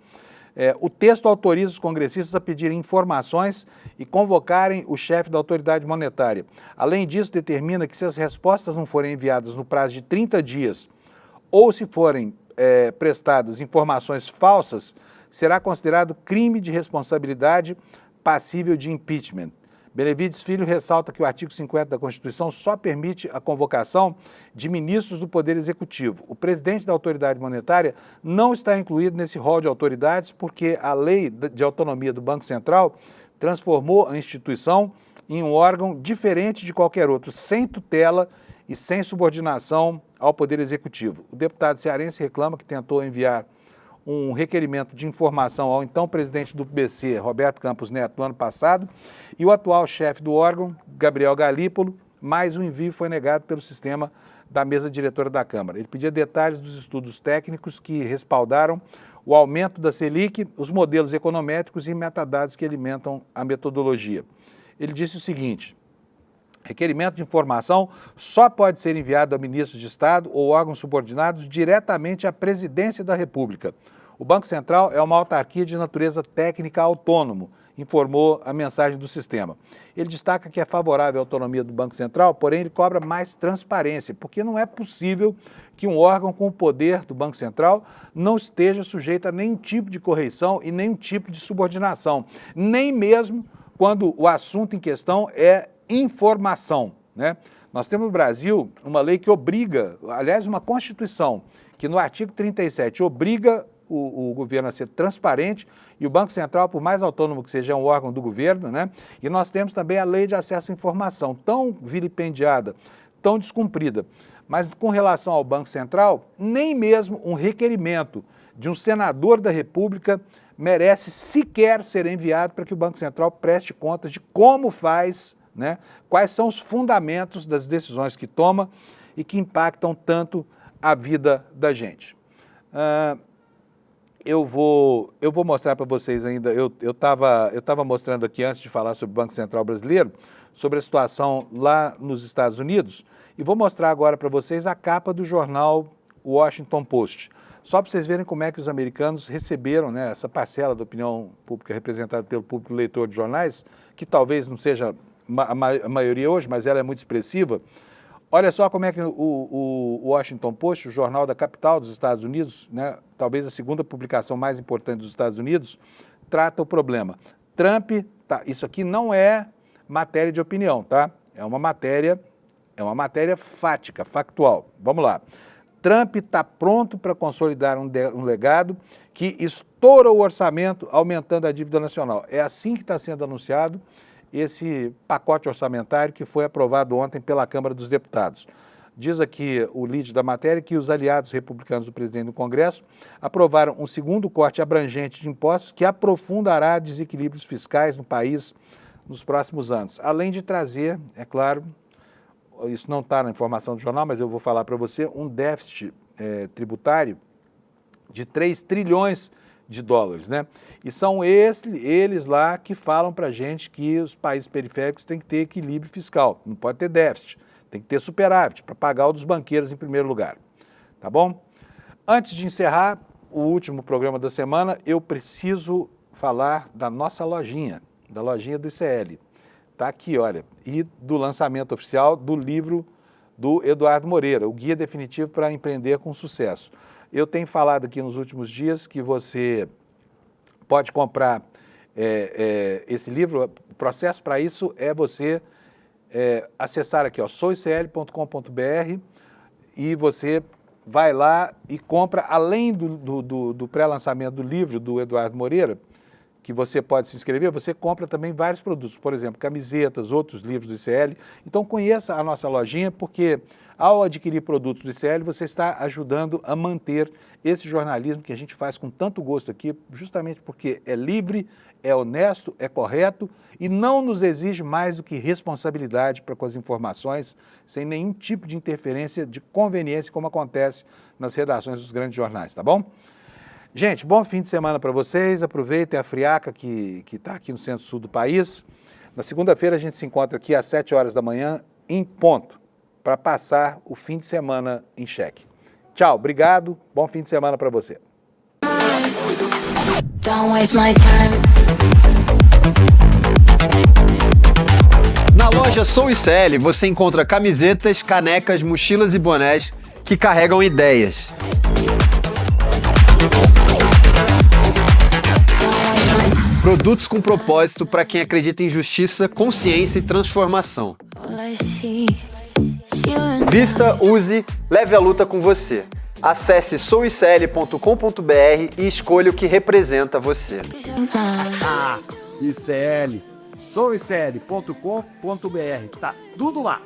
O texto autoriza os congressistas a pedirem informações e convocarem o chefe da autoridade monetária. Além disso, determina que se as respostas não forem enviadas no prazo de 30 dias ou se forem prestadas informações falsas, será considerado crime de responsabilidade passível de impeachment. Benevides Filho ressalta que o artigo 50 da Constituição só permite a convocação de ministros do Poder Executivo. O presidente da autoridade monetária não está incluído nesse rol de autoridades porque a lei de autonomia do Banco Central transformou a instituição em um órgão diferente de qualquer outro, sem tutela e sem subordinação ao Poder Executivo. O deputado cearense reclama que tentou enviar um requerimento de informação ao então presidente do BC, Roberto Campos Neto, no ano passado, e o atual chefe do órgão, Gabriel Galípolo, mas o envio foi negado pelo sistema da mesa diretora da Câmara. Ele pedia detalhes dos estudos técnicos que respaldaram o aumento da Selic, os modelos econométricos e metadados que alimentam a metodologia. Ele disse o seguinte: requerimento de informação só pode ser enviado a ministros de Estado ou órgãos subordinados diretamente à Presidência da República. O Banco Central é uma autarquia de natureza técnica autônomo, informou a mensagem do sistema. Ele destaca que é favorável à autonomia do Banco Central, porém ele cobra mais transparência, porque não é possível que um órgão com o poder do Banco Central não esteja sujeito a nenhum tipo de correição e nenhum tipo de subordinação, nem mesmo quando o assunto em questão é informação, né? Nós temos no Brasil uma lei que obriga, aliás, uma Constituição, que no artigo 37 obriga o governo a ser transparente e o Banco Central, por mais autônomo que seja, é um órgão do governo, né? E nós temos também a lei de acesso à informação, tão vilipendiada, tão descumprida. Mas com relação ao Banco Central, nem mesmo um requerimento de um senador da República merece sequer ser enviado para que o Banco Central preste contas de como faz, né? Quais são os fundamentos das decisões que toma e que impactam tanto a vida da gente. Eu vou mostrar para vocês ainda, eu tava mostrando aqui antes de falar sobre o Banco Central brasileiro, sobre a situação lá nos Estados Unidos, e vou mostrar agora para vocês a capa do jornal Washington Post. Só para vocês verem como é que os americanos receberam, né, essa parcela da opinião pública representada pelo público leitor de jornais, que talvez não seja a maioria hoje, mas ela é muito expressiva. Olha só como é que o Washington Post, o jornal da capital dos Estados Unidos, né, talvez a segunda publicação mais importante dos Estados Unidos, trata o problema. Trump, tá, isso aqui não é matéria de opinião, tá? É uma matéria fática, factual. Vamos lá. Trump está pronto para consolidar um legado que estoura o orçamento, aumentando a dívida nacional. É assim que está sendo anunciado esse pacote orçamentário que foi aprovado ontem pela Câmara dos Deputados. Diz aqui o lead da matéria que os aliados republicanos do presidente do Congresso aprovaram um segundo corte abrangente de impostos que aprofundará desequilíbrios fiscais no país nos próximos anos. Além de trazer, é claro, isso não está na informação do jornal, mas eu vou falar para você, um déficit tributário de 3 trilhões de dólares, né? E são eles lá que falam para a gente que os países periféricos têm que ter equilíbrio fiscal, não pode ter déficit, tem que ter superávit para pagar o dos banqueiros em primeiro lugar, tá bom? Antes de encerrar o último programa da semana, eu preciso falar da nossa lojinha, da lojinha do ICL. Tá aqui, olha, e do lançamento oficial do livro do Eduardo Moreira, o Guia Definitivo para Empreender com Sucesso. Eu tenho falado aqui nos últimos dias que você pode comprar esse livro. O processo para isso é você acessar aqui, ó, souicl.com.br, e você vai lá e compra, além do pré-lançamento do livro do Eduardo Moreira, que você pode se inscrever, você compra também vários produtos, por exemplo, camisetas, outros livros do ICL. Então conheça a nossa lojinha, porque ao adquirir produtos do ICL, você está ajudando a manter esse jornalismo que a gente faz com tanto gosto aqui, justamente porque é livre, é honesto, é correto e não nos exige mais do que responsabilidade para com as informações, sem nenhum tipo de interferência de conveniência, como acontece nas redações dos grandes jornais, tá bom? Gente, bom fim de semana para vocês, aproveitem a friaca que está aqui no centro-sul do país. Na segunda-feira a gente se encontra aqui às 7 horas da manhã, em ponto, para passar o fim de semana em xeque. Tchau, obrigado, bom fim de semana para você. Na loja Sou ICL você encontra camisetas, canecas, mochilas e bonés que carregam ideias. Produtos com propósito para quem acredita em justiça, consciência e transformação. Vista, use, leve a luta com você. Acesse souicl.com.br e escolha o que representa você. ICL, souicl.com.br, tá tudo lá.